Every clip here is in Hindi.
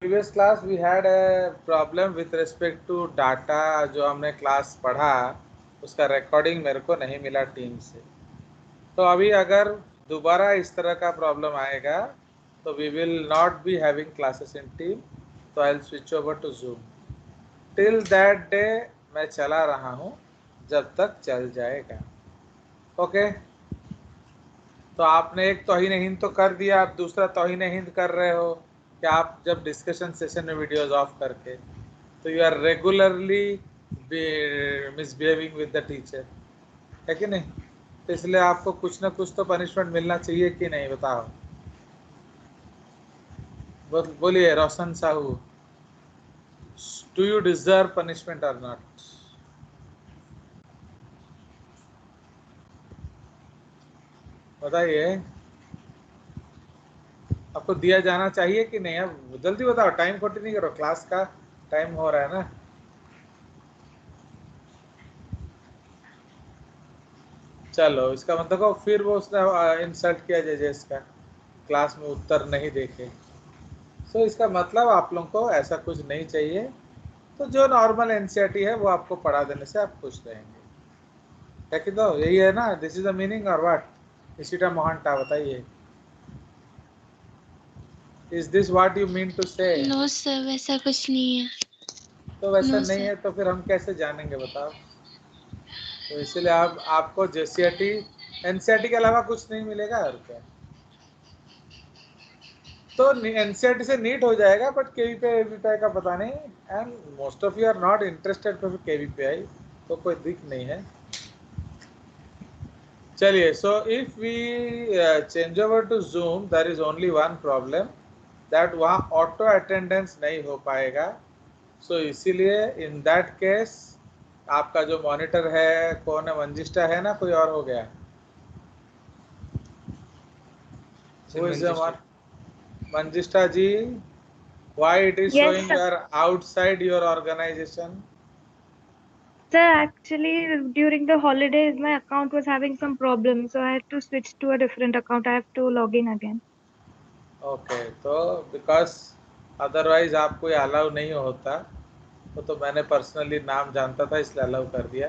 Previous class we had a problem with respect to data. जो हमने क्लास पढ़ा उसका रिकॉर्डिंग मेरे को नहीं मिला टीम से। तो अभी अगर दोबारा इस तरह का प्रॉब्लम आएगा तो we will not be having classes in team, तो I will switch over to Zoom. Till that day मैं चला रहा हूँ, जब तक चल जाएगा। ओके तो आपने एक तौहीन हिंद तो कर दिया, आप दूसरा तौहीन हिंद कर रहे हो कि आप जब डिस्कशन सेशन में वीडियोज ऑफ करके, तो you are regularly misbehaving with the teacher, है कि नहीं? तो इसलिए आपको कुछ ना कुछ तो पनिशमेंट मिलना चाहिए कि नहीं, बताओ। बोलिए Roshan Sahu, do you deserve punishment और नॉट? बताइए, आपको दिया जाना चाहिए कि नहीं? अब जल्दी बताओ, टाइम खोटी नहीं करो, क्लास का टाइम हो रहा है ना। चलो, इसका मतलब फिर वो उसने इंसल्ट किया जजेस का, क्लास में उत्तर नहीं देखे। सो इसका मतलब आप लोगों को ऐसा कुछ नहीं चाहिए। तो जो नॉर्मल एनसीईआरटी है वो आपको पढ़ा देने से आप खुश रहेंगे, है कि? तो यही है ना, दिस इज द मीनिंग और व्हाट इशिटा मोहंटा, बताइए, is this what you mean to say? No sir, वैसा कुछ नहीं है। तो वैसा नो नहीं सर। है तो फिर हम कैसे जानेंगे, बताओ? तो इसीलिए आपको जेसीईआरटी एनसीईआरटी के अलावा कुछ नहीं मिलेगा और क्या। तो एनसीईआरटी से नीट हो जाएगा, बट केवीपीआई का पता नहीं। And most of you are not interested for K V P Y, तो कोई दिक नहीं है। चलिए, so if we change over to Zoom, there is only one problem, that वहाँ ऑटो अटेंडेंस नहीं हो पाएगा। सो इसीलिए इन दैट केस आपका जो मॉनिटर है कौन है? मंजिष्ठा है ना, कोई और हो गया? Who is the one? Manjishta ji, why it is Yes, showing sir. you are outside your organization? Sir, actually, during the holidays, my account was having some problems, so I had to switch to a different account. I have to log in again. Okay, तो बिकॉज अदरवाइज आपको ये अलाउ नहीं होता, तो मैंने पर्सनली नाम जानता था इसलिए अलाउ कर दिया।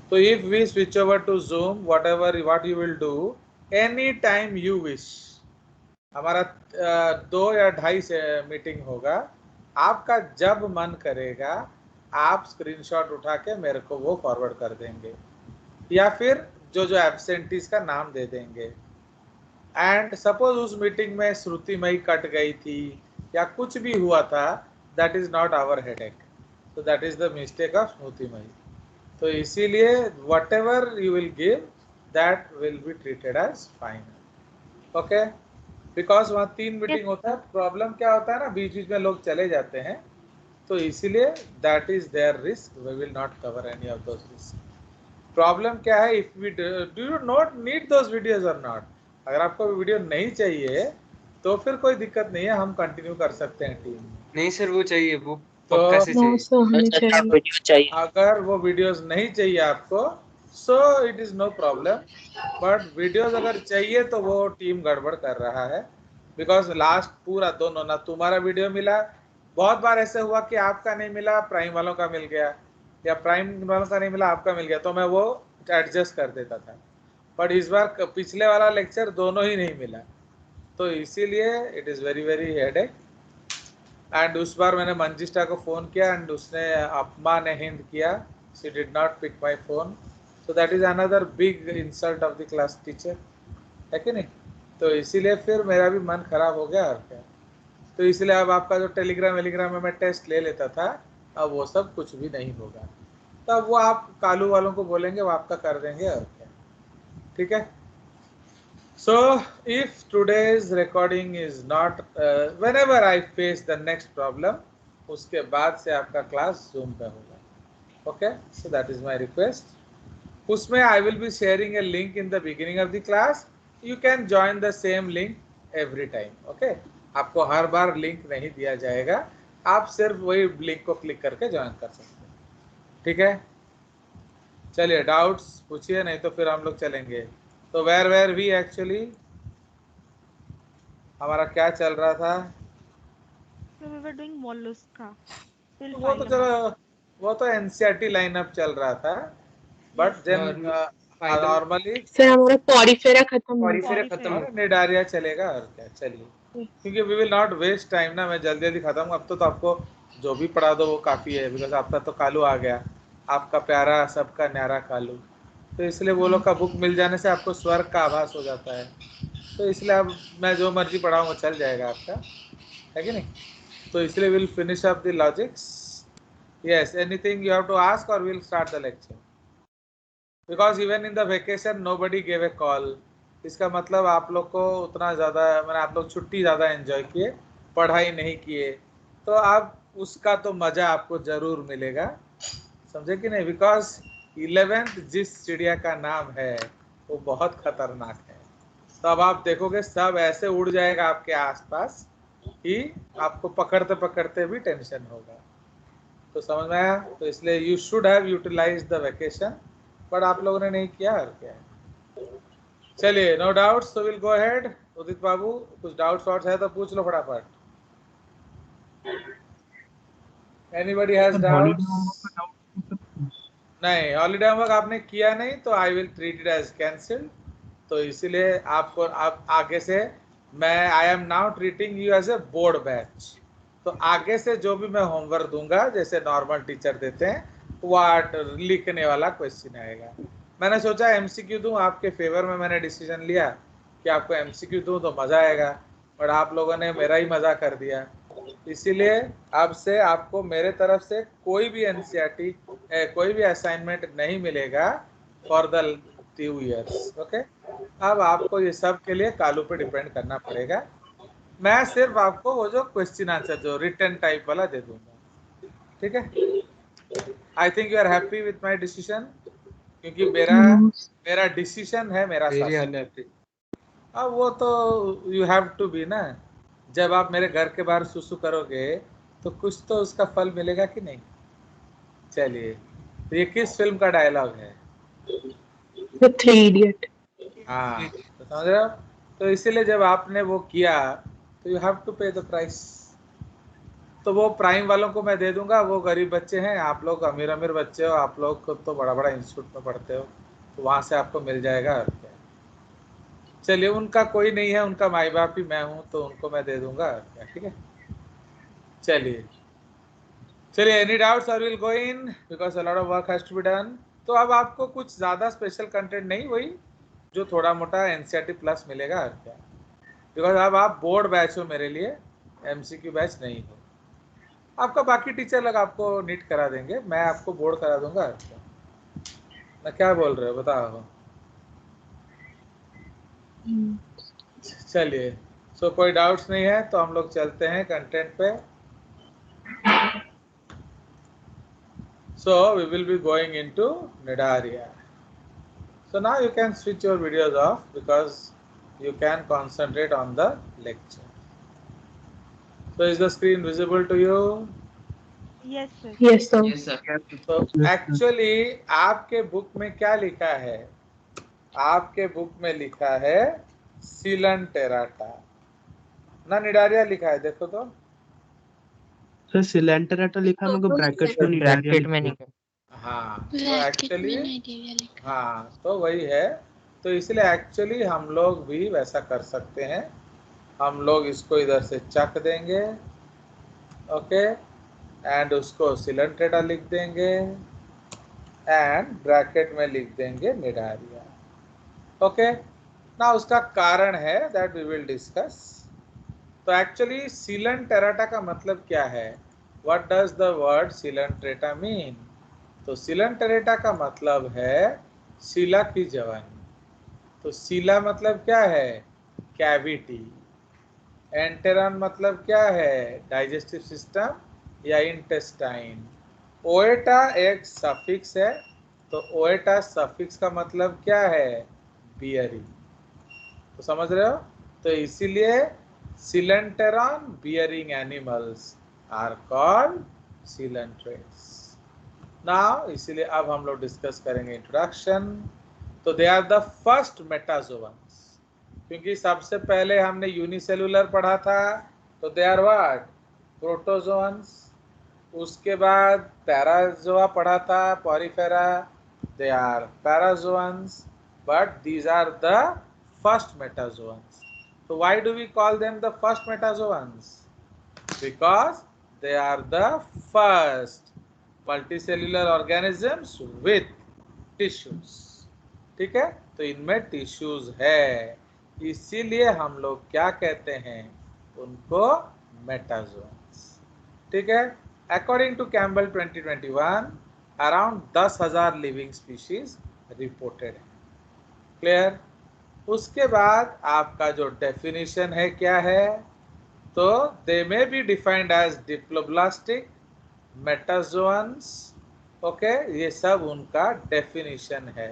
तो if we switch over to Zoom, whatever what you will do, any time you wish, हमारा 2 या 2:30 से मीटिंग होगा, आपका जब मन करेगा आप स्क्रीनशॉट उठा के मेरे को वो फॉरवर्ड कर देंगे, या फिर जो जो एब्सेंटीज का नाम दे देंगे। एंड सपोज उस मीटिंग में श्रुतिमयी कट गई थी या कुछ भी हुआ था, that is not our headache, तो that is the mistake of Shrutimayi. तो इसीलिए whatever you will give, that will be treated as final. Okay, because वहाँ 3 Yes, मीटिंग होता है। sir. प्रॉब्लम क्या होता है ना, बीच बीच में लोग चले जाते हैं, तो इसीलिए that is their risk, we will not cover any of those risk. Problem क्या है, if we do you not need those videos और नॉट, अगर आपको वीडियो नहीं चाहिए तो फिर कोई दिक्कत नहीं है, हम कंटिन्यू कर सकते हैं टीम में। नहीं सर, वो चाहिए, वो तो पक्का से चाहिए। सर, हमें चाहिए। अगर वो वीडियोस नहीं चाहिए आपको, so it is no problem, but videos अगर चाहिए तो वो टीम गड़बड़ कर रहा है। बिकॉज लास्ट पूरा दोनों ना, तुम्हारा वीडियो मिला, बहुत बार ऐसे हुआ कि आपका नहीं मिला प्राइम वालों का मिल गया, या प्राइम वालों का नहीं मिला आपका मिल गया, तो मैं वो एडजस्ट कर देता था। बट इस बार पिछले वाला लेक्चर दोनों ही नहीं मिला, तो इसीलिए it is very very headache. And उस बार मैंने मंजिष्ठा को फ़ोन किया एंड उसने अपमा ने हिंट किया, she did not pick my phone, so that is another big insult of the class teacher, है कि नहीं? तो इसीलिए फिर मेरा भी मन खराब हो गया और क्या। तो इसलिए अब आपका जो टेलीग्राम वेलीग्राम में मैं टेस्ट ले लेता था, अब वो सब कुछ भी नहीं होगा। तो अब वो आप कालू वालों को बोलेंगे, वो आपका कर देंगे और क्या, ठीक है? So if today's recording is not, whenever I face the next problem, उसके बाद से आपका क्लास Zoom पे होगा, okay? So that is my request. उसमें I will be sharing a link in the beginning of the class. You can join the same link every time, okay? आपको हर बार लिंक नहीं दिया जाएगा, आप सिर्फ वही लिंक को क्लिक करके ज्वाइन कर सकते हैं, ठीक है? चलिए, डाउट्स पूछिए, नहीं तो फिर हम लोग चलेंगे। तो वेर वी एक्चुअली, हमारा क्या चल रहा था? So we were doing mollusca. We'll वो तो find चलो, about. वो तो एनसीईआरटी लाइनअप चल रहा था, but Yes, then sir. Normally sir हमारा पॉरीफेरा खत्म हो पॉरीफेरा गया। खत्म हो गया। निडारिया चलेगा और क्या। चलिए, क्योंकि we will not waste time ना, मैं जल्दी जल्दी खत्म। अब तो आपको जो भी पढ़ा दो वो काफ़ी है, बिकॉज आपका तो कालू आ गया, आपका प्यारा सबका न्यारा कालू। तो इसलिए वो लोग का बुक मिल जाने से आपको स्वर्ग का आभास हो जाता है। तो इसलिए अब मैं जो मर्जी पढ़ाऊँ वो चल जाएगा आपका, है कि नहीं। तो इसलिए will finish up the logics. Yes, anything you have to ask और will start the lecture, because even in the vacation nobody gave a call. इसका मतलब आप लोग को उतना ज़्यादा, मैंने आप लोग छुट्टी ज़्यादा एंजॉय किए, पढ़ाई नहीं किए, तो आप उसका तो मज़ा आपको ज़रूर मिलेगा, समझे कि नहीं। बिकॉज 11th जिस चिड़िया का नाम है वो बहुत खतरनाक है। तो अब आप देखोगे सब ऐसे उड़ जाएगा आपके आसपास कि आपको पकड़ते पकड़ते भी टेंशन होगा। तो समझ में आया। तो इसलिए you should have utilize the vacation, but आप लोगों ने नहीं किया और क्या है। चलिए, नो डाउट्स, तो विल गो अहेड। उदित बाबू, कुछ डाउट्स वाउट्स है तो पूछ लो फटाफट। Anybody has doubts? नहीं, हॉलीडे होमवर्क आपने किया नहीं तो I will treat it as cancelled. तो इसीलिए आपको आप आगे से, मैं I am now treating you as a board batch. तो आगे से जो भी मैं होमवर्क दूंगा, जैसे नॉर्मल टीचर देते हैं, वाट लिखने वाला क्वेश्चन आएगा। मैंने सोचा एमसीक्यू दूं आपके फेवर में, मैंने डिसीजन लिया कि आपको एमसीक्यू दूं तो मज़ा आएगा, और आप लोगों ने मेरा ही मज़ा कर दिया। इसीलिए अब से आपको मेरे तरफ से कोई भी एनसीईआरटी, कोई भी असाइनमेंट नहीं मिलेगा फॉर द 2 years। ओके, अब आपको ये सब के लिए कालू पे डिपेंड करना पड़ेगा। मैं सिर्फ आपको वो जो क्वेश्चन आंसर जो रिटर्न टाइप वाला दे दूंगा, ठीक है। I think you are happy with my decision, क्योंकि मेरा डिसीजन है मेरा साथ। अब वो तो यू हैव टू बी ना। जब आप मेरे घर के बाहर सुसु करोगे तो कुछ तो उसका फल मिलेगा कि नहीं। चलिए, तो ये किस फिल्म का डायलॉग है? The Three Idiot। हाँ, तो समझ रहे हो। तो इसीलिए जब आपने वो किया तो you have to pay the price. तो वो प्राइम वालों को मैं दे दूंगा, वो गरीब बच्चे हैं, आप लोग अमीर अमीर बच्चे हो, आप लोग खुद तो बड़ा बड़ा इंस्टीट्यूट में पढ़ते हो, तो वहाँ से आपको मिल जाएगा और क्या। चलिए, उनका कोई नहीं है, उनका माई बाप ही मैं हूँ, तो उनको मैं दे दूंगा और क्या, ठीक है। चलिए चलिए, एनी डाउट्स और will go in, because a lot of work has to be done. तो अब आपको कुछ ज़्यादा स्पेशल कंटेंट नहीं, वही जो थोड़ा मोटा एनसीईआरटी प्लस मिलेगा और क्या, बिकॉज अब आप बोर्ड बैच हो मेरे लिए, एमसीक्यू बैच नहीं हो। आपका बाकी टीचर लोग आपको नीट करा देंगे, मैं आपको बोर्ड करा दूंगा और क्या। मैं क्या बोल रहे हो बताओ। चलिए, सो कोई डाउट्स नहीं है तो हम लोग चलते हैं कंटेंट पे। So we will be going into Nidaria. So now you can switch your videos off because you can concentrate on the lecture. So is the screen visible to you? Yes, sir. Yes sir। Yes sir. So actually आपके बुक में क्या लिखा है? आपके बुक में लिखा है सिलेंटेराटा ना निडारिया लिखा है, देखो तो। सर सिलेंटेराटा लिखा है मगर ब्रैकेट में नहीं। हाँ, तो ब्रैकेट एक्चुअली, में नाइजीरिया लिखा। हाँ तो वही है। तो इसलिए एक्चुअली हम लोग भी वैसा कर सकते हैं, हम लोग इसको इधर से चक देंगे, ओके, एंड उसको सिलेंटेरा लिख देंगे एंड ब्रैकेट में लिख देंगे निडारिया, ओके ना। उसका कारण है दैट वी विल डिस्कस। तो एक्चुअली सिलेंटेराटा का मतलब क्या है? What does the word Coelenterata mean? तो सिलेंटेरेटा का मतलब है शिला की जवानी। तो शिला मतलब क्या है? कैविटी। एंटेरन मतलब क्या है? डाइजेस्टिव सिस्टम या इंटेस्टाइन। ओएटा एक सफिक्स है, तो ओएटा सफिक्स का मतलब क्या है? बियरिंग। तो समझ रहे हो। तो इसीलिए coelenteron bearing animals are called coelenterates. Now इसीलिए अब हम लोग डिस्कस करेंगे इंट्रोडक्शन। तो they are the first metazoans, क्योंकि सबसे पहले हमने यूनिसेलुलर पढ़ा था, तो दे आर व्हाट? प्रोटोजोन्स। उसके बाद पैराजोआ पढ़ा था, porifera, they are parazoans, but these are the first metazoans. तो why do we call them the first metazoans? Because they are the first multicellular organisms with tissues. ठीक है, तो इनमें टिश्यूज है, इसीलिए हम लोग क्या कहते हैं उनको, मेटाजोन्स। ठीक है, according to Campbell 2021 around 10,000 living species reported है। क्लियर? उसके बाद आपका जो डेफिनेशन है क्या है, तो they may be defined as diploblastic, metazoans. Okay, ये सब उनका डेफिनेशन है।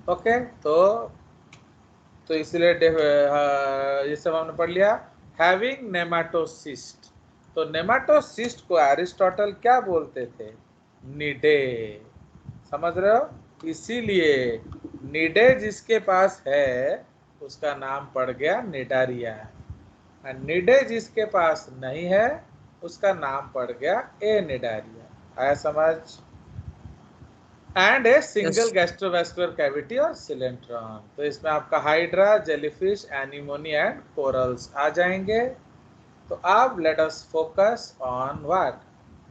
ओके, तो इसलिए ये सब हमने पढ़ लिया। हैविंग नेमाटोसिस्ट, तो नेमाटोसिस्ट को एरिस्टोटल क्या बोलते थे? निडे। समझ रहे हो? इसीलिए निडे जिसके पास है उसका नाम पड़ गया निडारिया, और निडे जिसके पास नहीं है उसका नाम पड़ गया ए निडारिया। आया समझ? And a single gastrovascular cavity और सिलेंट्रॉन। तो इसमें आपका हाइड्रा, जेलीफिश, एनीमोनी एंड कोरल्स आ जाएंगे। तो अब let us focus on what,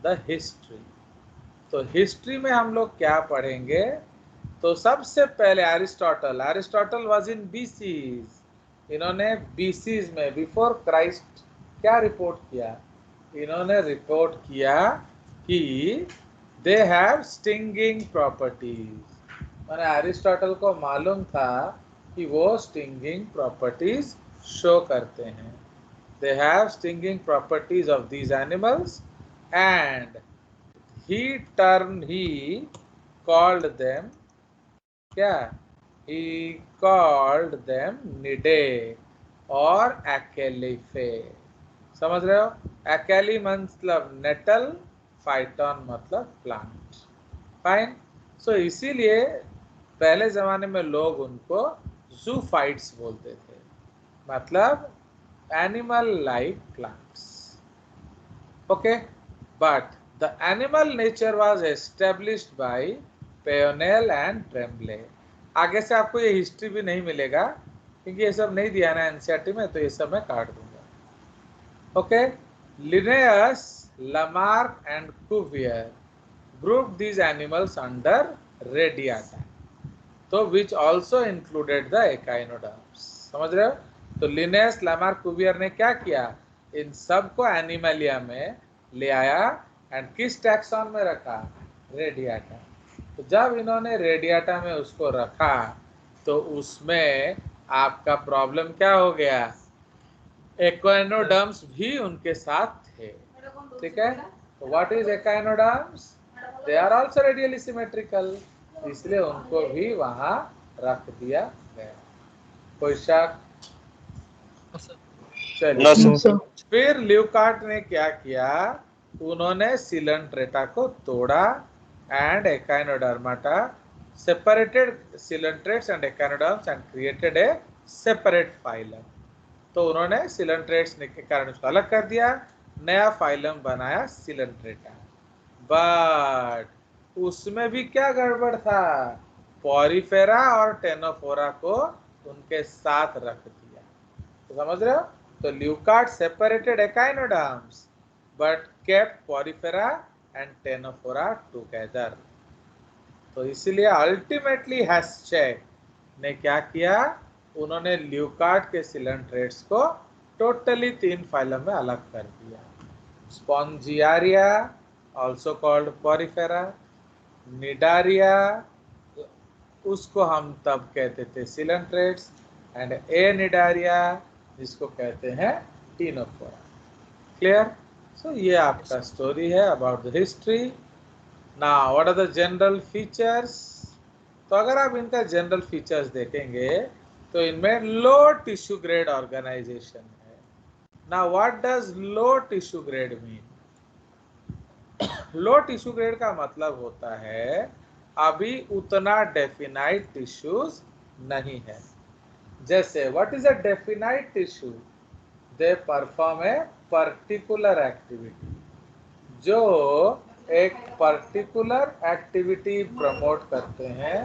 the history. तो हिस्ट्री में हम लोग क्या पढ़ेंगे? तो सबसे पहले एरिस्टोटल वाज इन बीसीज। इन्होंने बीसीज में, बिफोर क्राइस्ट, क्या रिपोर्ट किया? इन्होंने रिपोर्ट किया कि दे हैव स्टिंगिंग प्रॉपर्टीज। मैंने एरिस्टोटल को मालूम था कि वो स्टिंगिंग प्रॉपर्टीज शो करते हैं। They have stinging properties of these animals and he called them क्या? he called them nidae और अकेलिफे। समझ रहे हो? अकेली मतलब नेटल, फाइटन मतलब प्लांट। फाइन। सो इसीलिए पहले जमाने में लोग उनको जूफाइट्स बोलते थे, मतलब animal like plants. Okay, but the animal nature was established by Peyssonnel and Trembley. आगे से आपको ये हिस्ट्री भी नहीं मिलेगा क्योंकि ये सब नहीं दिया ना एनसीईआरटी में, तो ये सब मैं काट दूंगा। Okay, Linnaeus, Lamarck and Cuvier group these animals under Radiata, तो which also included the echinoderms. समझ रहे हो? तो लिनेयस, लामार्क, कुवियर ने क्या किया? इन सब को एनिमलिया में ले आया एंड किस टैक्सॉन में रखा? रेडियाटा। तो जब इन्होंने रेडियाटा में उसको रखा तो उसमें आपका प्रॉब्लम क्या हो गया? एकाइनोडर्म्स भी उनके साथ थे। ठीक है, तो what is echinoderms? They are also radially symmetrical, इसलिए उनको भी वहां रख दिया गया। कोई शक? चलिए, फिर ल्यूकार्ट ने क्या किया? उन्होंने सिलेंट्रेटा को तोड़ा and Echinodermata, separated coelenterates and echinoderms and created a separate phylum. तो उन्होंने सिलेंट्रेट्स के कारण उसको अलग कर दिया, नया फाइलम बनाया सिलेंट्रेटा। बट उसमें भी क्या गड़बड़ था? पॉरीफेरा और टेनोफोरा को उनके साथ रख दिया। तो समझ रहे हो? तो Leuckart separated echinoderms but kept porifera and ctenophora together। तो इसलिए अल्टीमेटली हैस्चेक ने क्या किया? उन्होंने ल्यूकार्ट के सिलेंट्रेट्स को टोटली 3 फाइलम में अलग कर दिया। स्पॉन्जियारिया ऑल्सो कॉल्ड पोरिफेरा, निडारिया उसको हम तब कहते थे सिलेंट्रेट्स, एंड ए निडारिया जिसको कहते हैं टीनोफोरा। क्लियर? सो ये आपका स्टोरी है about the history. Now what are the general features? तो अगर आप इनका जनरल फीचर्स देखेंगे तो इनमें लो टिश्यू ग्रेड ऑर्गेनाइजेशन है। Now what does low tissue grade mean? Low tissue grade का मतलब होता है अभी उतना डेफिनाइट टिश्यूज नहीं है। जैसे what is a definite tissue? They perform a particular activity, जो एक पर्टिकुलर एक्टिविटी प्रमोट करते हैं,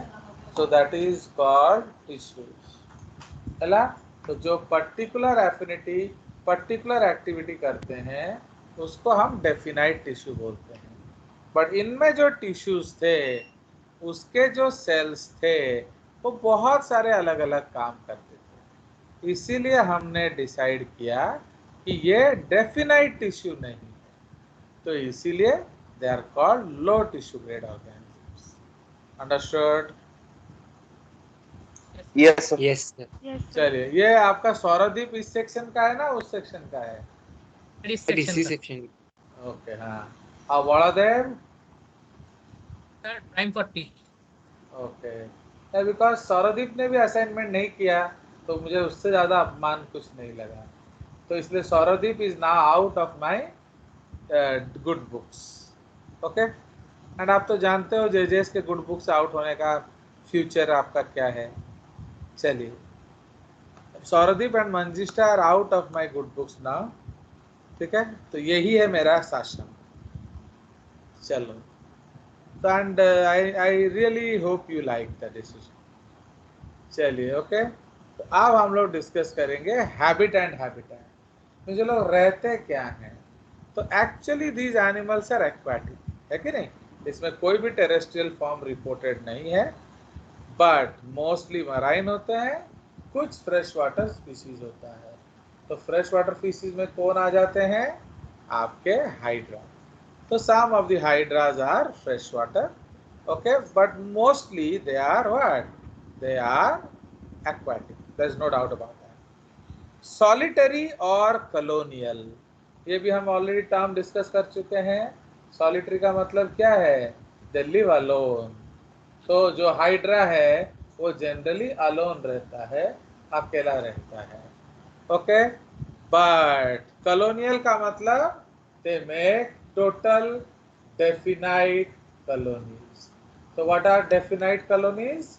सो दैट इज कॉल्ड टिश्यूज है। तो जो पर्टिकुलर एफिनिटी पर्टिकुलर एक्टिविटी करते हैं उसको हम डेफिनाइट टिश्यू बोलते हैं। बट इनमें जो टिश्यूज थे उसके जो सेल्स थे वो बहुत सारे अलग अलग काम करते थे, इसीलिए हमने डिसाइड किया कि ये डेफिनाइट टिश्यू नहीं है, तो इसीलिए they are called low tissue grade organisms. Understood? Yes sir. Yes, sir. चलिए, ये आपका सौरदीप इस सेक्शन का है ना उस सेक्शन का है? डीसी सेक्शन ओके, हाँ। अब वड़ादेव? Sir prime 40। Okay, because Saurdeep ने भी असाइनमेंट नहीं किया तो मुझे उससे ज़्यादा अपमान कुछ नहीं लगा, तो इसलिए Saurdeep is now out of my good books. Okay, and आप तो जानते हो जेजेएस के गुड बुक्स आउट होने का फ्यूचर आपका क्या है। चलिए, Saurdeep and Manjishtha are out of my good books now, ठीक है, तो यही है मेरा शासन। चलो, तो and I really hope you like the decision. चलिए, ओके, तो अब हम लोग डिस्कस करेंगे हैबिट एंड हैबिटेट में जो लोग रहते क्या हैं। तो actually these animals are aquatic, है कि नहीं? इसमें कोई भी टेरेस्ट्रियल फॉर्म रिपोर्टेड नहीं है, बट मोस्टली मराइन होते हैं, कुछ फ्रेश वाटर स्पीसीज होता है। तो फ्रेश वाटर स्पीसीज में कौन आ जाते हैं? आपके हाइड्रा। तो some of the hydras are fresh water, okay, but mostly they are what? They are aquatic, there is no doubt about that. Solitary और colonial, ये भी हम ऑलरेडी टर्म डिस्कस कर चुके हैं। सॉलिटरी का मतलब क्या है? they live alone। तो जो हाइड्रा है वो जनरली अलोन रहता है, अकेला रहता है, ओके। बट कॉलोनियल का मतलब they make total definite colonies। तो what are definite colonies?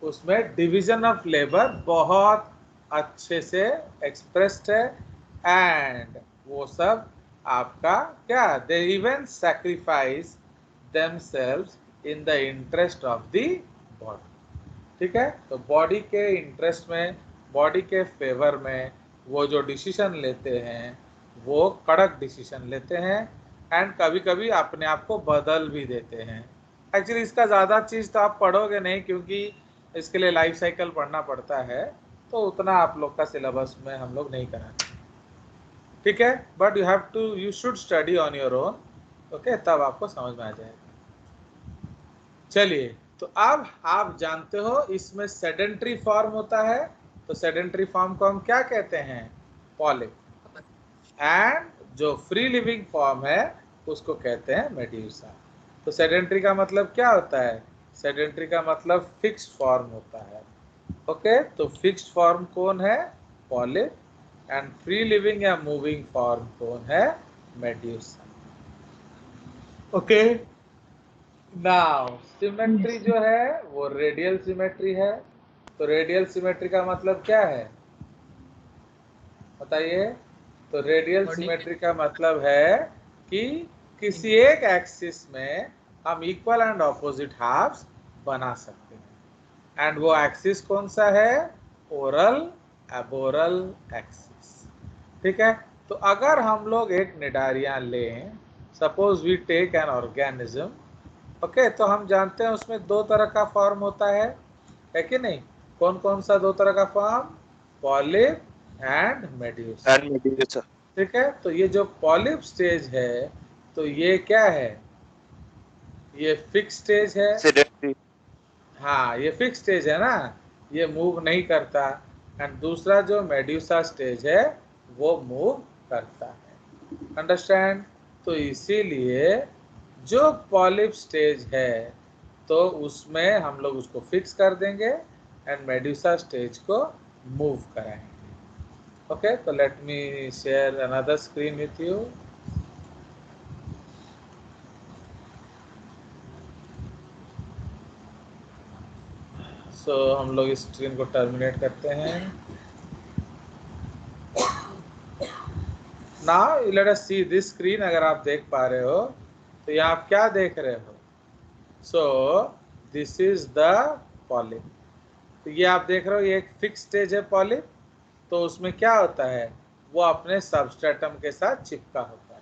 उसमें डिवीजन ऑफ लेबर बहुत अच्छे से एक्सप्रेस्ड है, एंड वो सब आपका क्या, they even sacrifice themselves in the interest of the body, ठीक है। तो बॉडी के इंटरेस्ट में, बॉडी के फेवर में वो जो डिसीजन लेते हैं वो कड़क डिसीजन लेते हैं, एंड कभी कभी अपने आप को बदल भी देते हैं। एक्चुअली इसका ज़्यादा चीज़ तो आप पढ़ोगे नहीं, क्योंकि इसके लिए लाइफ साइकिल पढ़ना पड़ता है, तो उतना आप लोग का सिलेबस में हम लोग नहीं कराते, ठीक है। But you should study on your own, okay, तब आपको समझ में आ जाएगा। चलिए, तो अब आप जानते हो इसमें सेडेंट्री फॉर्म होता है, तो सेडेंट्री फॉर्म को हम क्या कहते हैं? पॉलिप। एंड जो फ्री लिविंग फॉर्म है उसको कहते हैं मेड्यूसा। तो सेडेंट्री का मतलब क्या होता है? सेडेंट्री का मतलब फिक्स्ड फॉर्म होता है, ओके। तो फिक्स्ड फॉर्म कौन है? पॉलिप। एंड फ्री लिविंग या मूविंग फॉर्म कौन है? Medusa, okay. नाउ सिमेट्री जो है वो रेडियल सिमेट्री है। तो रेडियल सिमेट्री का मतलब क्या है बताइए? तो रेडियल सिमेट्री का मतलब है कि किसी एक एक्सिस में हम इक्वल एंड ऑपोजिट हाफ्स बना सकते हैं, एंड वो एक्सिस कौन सा है? ओरल एबोरल एक्सिस, ठीक है। तो अगर हम लोग एक निडारिया लें, suppose we take an organism, okay, तो हम जानते हैं उसमें दो तरह का फॉर्म होता है कि नहीं? कौन कौन सा दो तरह का फॉर्म? पॉलिप एंड मेड्यूसा, ठीक है। तो ये जो पॉलिप स्टेज है, तो ये क्या है? ये फिक्स स्टेज है, हाँ, ये फिक्स स्टेज है ना, ये मूव नहीं करता। एंड दूसरा जो मेड्यूसा स्टेज है वो मूव करता है, अंडरस्टैंड? तो इसीलिए जो पॉलिप स्टेज है तो उसमें हम लोग उसको फिक्स कर देंगे, एंड मेड्यूसा स्टेज को मूव कराएंगे, ओके। तो let me share another screen with you. हम लोग इस स्क्रीन को टर्मिनेट करते हैं। Now let us see this screen. अगर आप देख पा रहे हो तो यहाँ आप क्या देख रहे हो? सो दिस इज द पॉलिप। तो ये आप देख रहे हो, ये एक फिक्स स्टेज है पॉलिप। तो उसमें क्या होता है, वो अपने सबस्ट्रेटम के साथ चिपका होता है।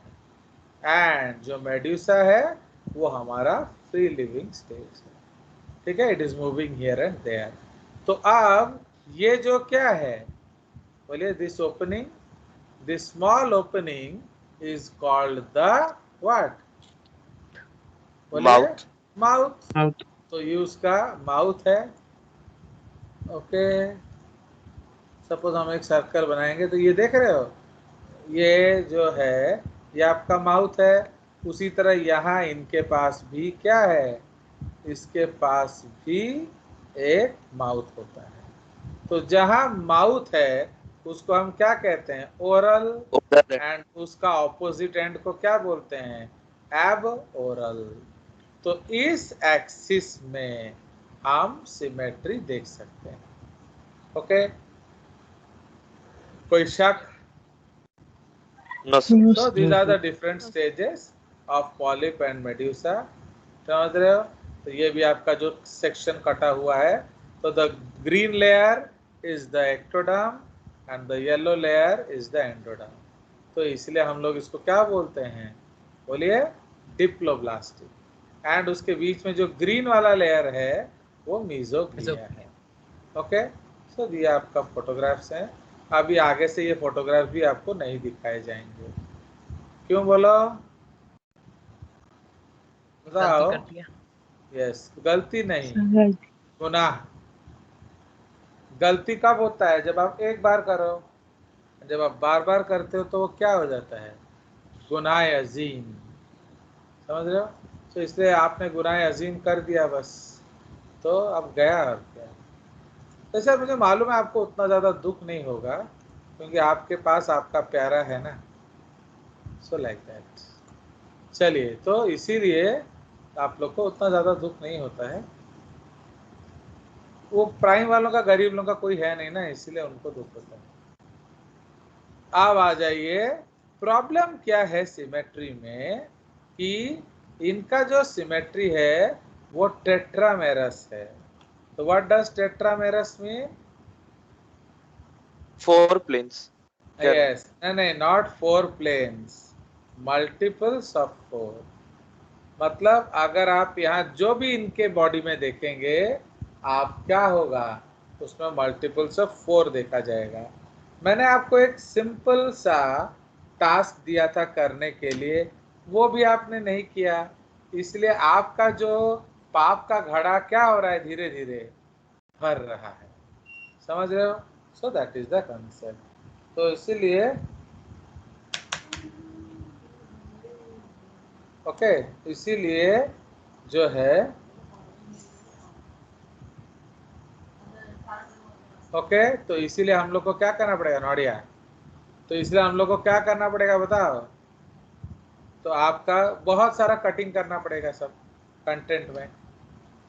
एंड जो मेड्यूसा है वो हमारा फ्री लिविंग स्टेज है। ठीक है, it is moving here and there. तो अब ये जो क्या है, बोलिए, this opening, this small opening is called the what? बोलिए, माउथ। Mouth. तो ये उसका माउथ है। ओके, सपोज हम एक सर्कल बनाएंगे तो ये देख रहे हो, ये जो है ये आपका माउथ है। उसी तरह यहाँ इनके पास भी क्या है, इसके पास भी एक माउथ होता है। तो जहाँ माउथ है उसको हम क्या कहते हैं? ओरल। एंड उसका ऑपोजिट एंड को क्या बोलते हैं? एब ओरल। तो इस एक्सिस में हम सिमेट्री देख सकते हैं। ओके, कोई शक? So these are the different stages of polyp and medusa. समझ रहे हो? तो ये भी आपका जो सेक्शन कटा हुआ है, तो the green layer is the ectoderm and the yellow layer is the endoderm. तो इसलिए हम लोग इसको क्या बोलते हैं? बोलिए, डिप्लोब्लास्टिक। एंड उसके बीच में जो ग्रीन वाला लेयर है वो मीजोग्लिया है। ओके, सो ये आपका फोटोग्राफ्स हैं। अभी आगे से ये फोटोग्राफ भी आपको नहीं दिखाए जाएंगे। क्यों बोलो? बताओ। यस, गलती नहीं, गुनाह। गलती कब होता है? जब आप एक बार करो। जब आप बार बार करते हो तो वो क्या हो जाता है? गुनाह अजीम। समझ रहे हो? तो इसलिए आपने गुनाह अजीम कर दिया बस, तो अब गया और क्या। वैसे मुझे मालूम है आपको उतना ज़्यादा दुख नहीं होगा, क्योंकि आपके पास आपका प्यारा है ना। So like that. चलिए, तो इसीलिए आप लोग को उतना ज़्यादा दुख नहीं होता है। वो प्राइम वालों का, गरीब लोगों का कोई है नहीं ना, इसीलिए उनको दुख होता है। अब आ जाइए, प्रॉब्लम क्या है सिमेट्री में, कि इनका जो सिमेट्री है वो टेट्रामेरस है। तो what does tetramerous mean? 4 planes. Yes, नहीं, नॉट 4 प्लेन्स, मल्टीपल्स ऑफ 4। मतलब अगर आप यहाँ जो भी इनके बॉडी में देखेंगे, आप क्या होगा, उसमें मल्टीपल्स ऑफ 4 देखा जाएगा। मैंने आपको एक सिंपल सा टास्क दिया था करने के लिए, वो भी आपने नहीं किया, इसलिए आपका जो पाप का घड़ा क्या हो रहा है, धीरे धीरे भर रहा है। समझ रहे हो? सो दैट इज द कंसेप्ट। तो इसीलिए ओके, इसीलिए जो है ओके, तो इसीलिए हम लोग को क्या करना पड़ेगा नोडिया? तो इसलिए हम लोग को क्या करना पड़ेगा बताओ? तो आपका बहुत सारा कटिंग करना पड़ेगा सब कंटेंट में।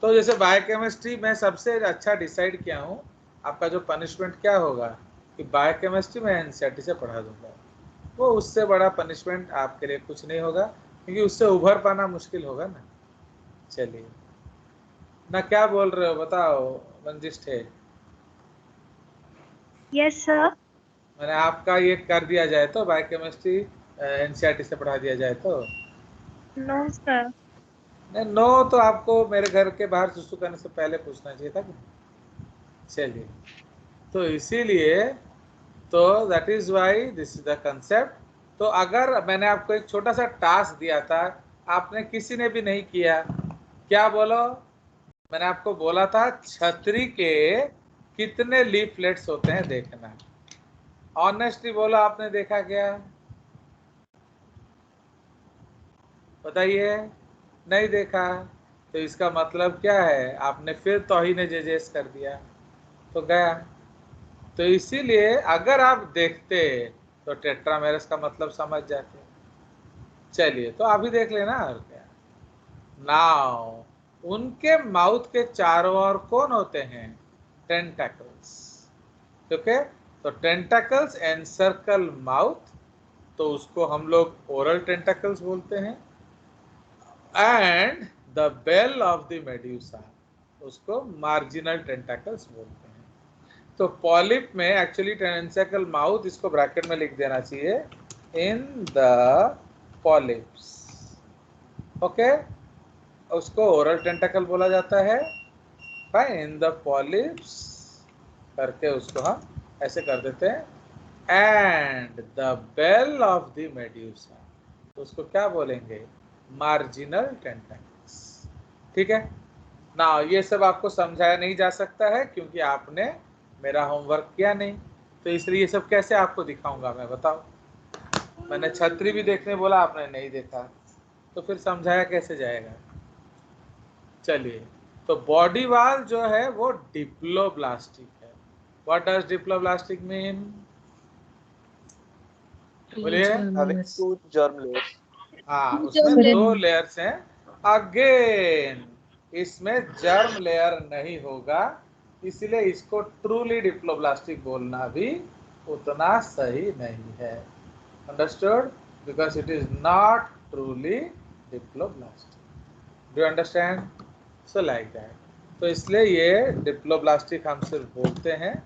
तो जैसे बायोकेमिस्ट्री में सबसे अच्छा डिसाइड किया हूँ, आपका जो पनिशमेंट क्या होगा कि बायोकेमिस्ट्री में एनसीईआरटी से पढ़ा दूंगा। वो उससे बड़ा पनिशमेंट आपके लिए कुछ नहीं होगा, क्योंकि उससे उभर पाना मुश्किल होगा ना। चलिए ना, क्या बोल रहे हो बताओ मंजिष्ठ है? Yes sir. मैंने आपका ये कर दिया जाए तो, बायोकेमिस्ट्री एनसीईआरटी से पढ़ा दिया जाए तो? No sir. नहीं, नो तो आपको मेरे घर के बाहर सुसु करने से पहले पूछना चाहिए था कि। चलिए, तो इसीलिए तो that is why this is the concept. तो अगर मैंने आपको एक छोटा सा टास्क दिया था, आपने किसी ने भी नहीं किया, क्या बोलो? मैंने आपको बोला था छतरी के कितने लीफलेट्स होते हैं देखना। ऑनेस्टली बोलो, आपने देखा क्या? बताइए। नहीं देखा, तो इसका मतलब क्या है? आपने फिर तौहीन जेजेस कर दिया, तो गया। तो इसीलिए अगर आप देखते तो टेट्रामेरस का मतलब समझ जाते। चलिए, तो अभी देख लेना और क्या। नाउ उनके माउथ के चारों ओर कौन होते हैं? टेंटाकल्स। ओके, तो टेंटाकल्स एनसर्कल माउथ तो उसको हम लोग ओरल टेंटाकल्स बोलते हैं। And the bell of the medusa, उसको मार्जिनल टेंटाकल्स बोलते हैं। तो पॉलिप में एक्चुअली टेंसेकल माउथ, इसको ब्रैकेट में लिख देना चाहिए, इन द पॉलिप्स। ओके, उसको ओरल टेंटाकल बोला जाता है। इन द पॉलिप्स करके उसको हम ऐसे कर देते हैं। And the bell of the medusa, उसको क्या बोलेंगे? Marginal tentacles. ठीक है ना? ये सब आपको समझाया नहीं जा सकता है क्योंकि आपने मेरा होमवर्क किया नहीं, तो इसलिए ये सब कैसे आपको दिखाऊंगा मैं, बताओ? मैंने छतरी भी देखने बोला, आपने नहीं देखा, तो फिर समझाया कैसे जाएगा? चलिए, तो बॉडी वॉल जो है वो डिप्लोब्लास्टिक है। What does diploblastic mean? बोलिए। Germ layers. हाँ, उसमें 2 लेयर्स हैं। अगेन इसमें जर्म लेयर नहीं होगा, इसलिए इसको ट्रूली डिप्लोब्लास्टिक बोलना भी उतना सही नहीं है। Understood? Because it is not truly diploblastic. Do you understand? So like that. तो इसलिए ये डिप्लोब्लास्टिक हम सिर्फ बोलते हैं,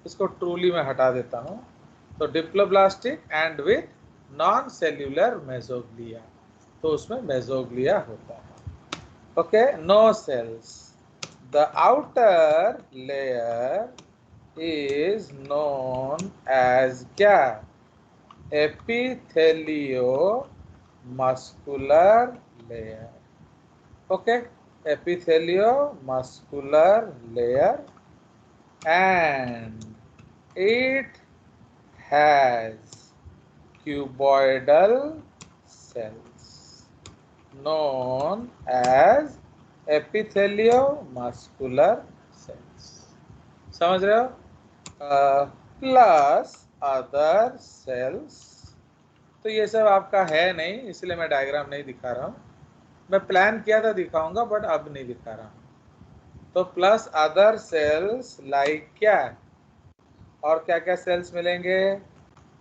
इसको ट्रूली मैं हटा देता हूँ। तो diploblastic and with non cellular mesoglea, तो उसमें मेसोग्लिया होता है। Okay, no cells. The outer layer is known as क्या? एपिथेलियो muscular layer. Okay, एपिथेलियो muscular layer, and it has cuboidal cells known as epitheliomuscular cells। समझ रहे हो? Plus other sales. तो ये सब आपका है नहीं, इसलिए मैं डायग्राम नहीं दिखा रहा हूँ। मैं प्लान किया था दिखाऊंगा, बट अब नहीं दिखा रहा हूँ। तो प्लस अदर सेल्स लाइक क्या? और क्या क्या सेल्स मिलेंगे?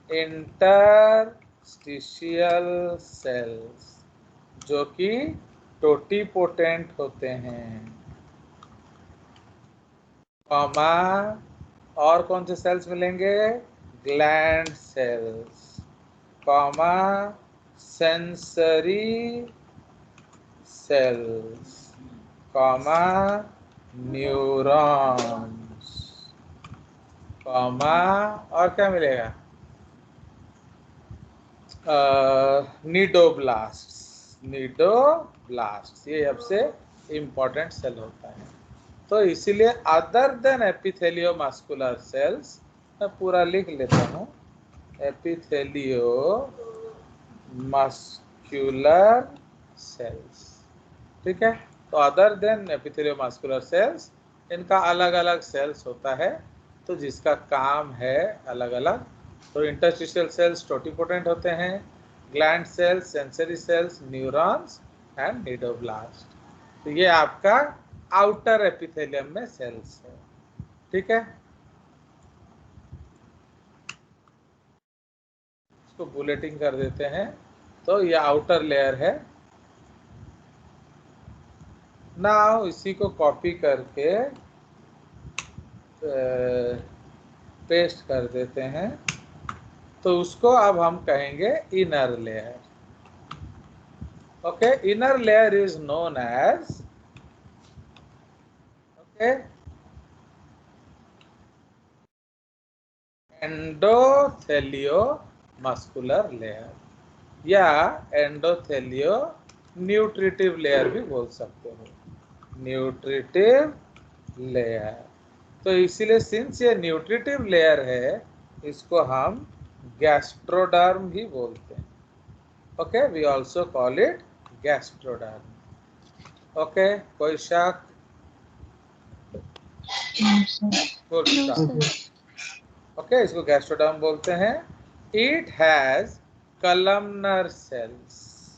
इंटरस्टिशियल सेल्स, जो कि टोटीपोटेंट होते हैं, कॉमा। और कौन से सेल्स मिलेंगे? Gland sales, comma, sensory sales, comma, neurons, comma, और क्या मिलेगा? निडोब्लास्ट। निडोब्लास्ट ये सबसे इम्पोर्टेंट सेल होता है। तो इसीलिए अदर देन एपिथेलियो मस्कुलर सेल्स, मैं पूरा लिख लेता हूँ, एपिथेलियो मस्कुलर सेल्स। ठीक है, तो अदर देन एपिथेलियो मस्कुलर सेल्स, इनका अलग अलग सेल्स होता है, तो जिसका काम है अलग अलग। तो इंटरस्टिशियल सेल्स टोटीपोटेंट होते हैं, gland sales, sensory sales, neurons and cnidoblast. तो ये आपका आउटर एपिथेलियम में सेल्स है। ठीक है, इसको बुलेटिंग कर देते हैं। तो ये आउटर लेयर है। नाउ इसी को कॉपी करके पेस्ट कर देते हैं, तो उसको अब हम कहेंगे inner layer. Okay, inner layer is known as, okay, endotheliomuscular layer, या एंडोथेलियो न्यूट्रिटिव लेयर भी बोल सकते हो, न्यूट्रिटिव लेयर। तो इसीलिए सिंस ये न्यूट्रिटिव लेयर है, इसको हम गैस्ट्रोडर्म भी बोलते हैं। Okay, we also call it gastroderm. Okay, कोई शक? ओके, इसको गैस्ट्रोडर्म बोलते हैं। इट हैज कलमनर सेल्स,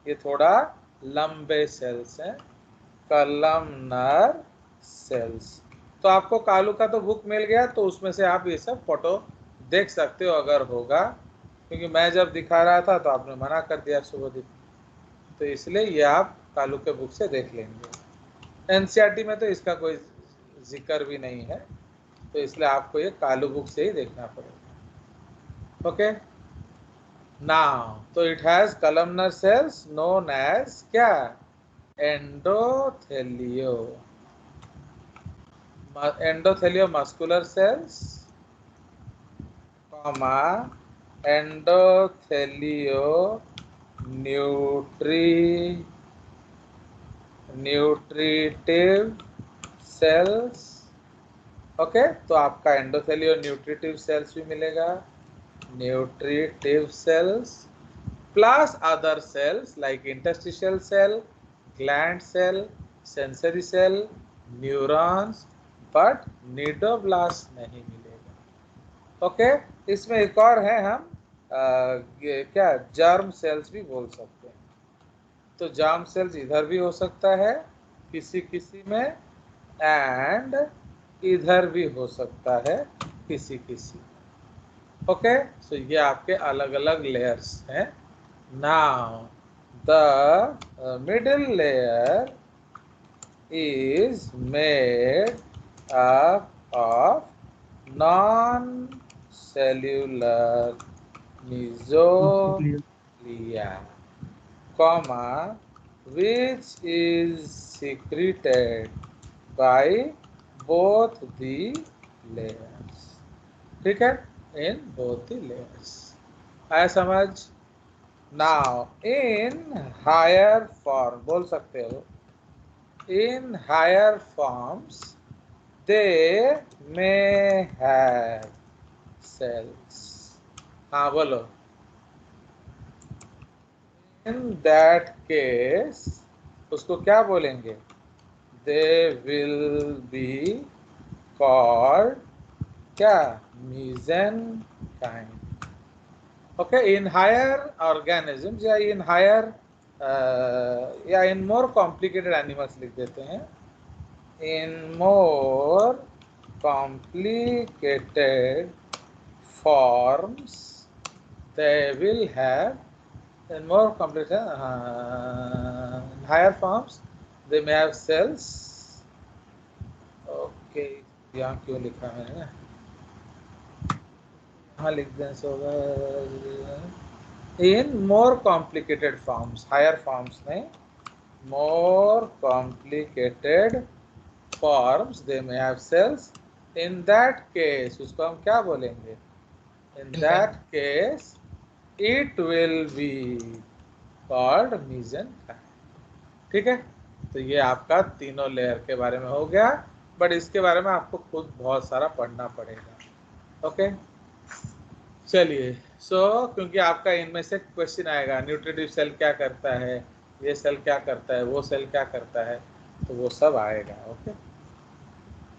ये थोड़ा लंबे सेल्स हैं, कलमनर सेल्स। तो आपको कालू का तो बुक मिल गया, तो उसमें से आप ये सब फोटो देख सकते हो अगर होगा। क्योंकि मैं जब दिखा रहा था तो आपने मना कर दिया शुभदीप, तो इसलिए ये आप कालू के बुक से देख लेंगे। एनसीईआरटी में तो इसका कोई जिक्र भी नहीं है, तो इसलिए आपको ये कालू बुक से ही देखना पड़ेगा। ओके, नाउ तो it has columnar cells known as क्या, endothelio, endothelio muscular cells, comma endothelio nutritive cells. Okay, तो आपका एंडोथेलियो न्यूट्रिटिव सेल्स भी मिलेगा, nutritive cells plus other cells like interstitial cell, gland cell, sensory cell, neurons, but cnidoblast नहीं मिलेगा। ओके, इसमें एक और है, हम क्या जर्म सेल्स भी बोल सकते हैं। तो जर्म सेल्स इधर भी हो सकता है किसी किसी में, एंड इधर भी हो सकता है किसी किसी। ओके, सो ये आपके अलग अलग लेयर्स हैं। Now the middle layer is made up of non-cellular mesoglea, comma, which is secreted by both the layers. ठीक है, in both the layers. आया समझ? Now in higher form बोल सकते हो, in higher forms they may have cells. हाँ बोलो, in that case उसको क्या बोलेंगे, they will be called क्या, mesenchyme. Okay, in higher organisms या in higher या in more complicated animals लिख देते हैं, in more complicated forms they will have, in more complicated in higher forms they may have cells. Okay, यहाँ क्यों लिखा मैंने, यहाँ लिख दें सोगा, in more complicated forms, higher forms नहीं, more complicated forms they may have cells. In that case उसको हम क्या बोलेंगे, in that case it will be called mesenchyme. ठीक है, तो ये आपका तीनों लेयर के बारे में हो गया, बट इसके बारे में आपको खुद बहुत सारा पढ़ना पड़ेगा। ओके, चलिए, क्योंकि आपका इनमें से क्वेश्चन आएगा, न्यूट्रिटिव सेल क्या करता है, ये सेल क्या करता है, वो सेल क्या करता है, तो वो सब आएगा। ओके,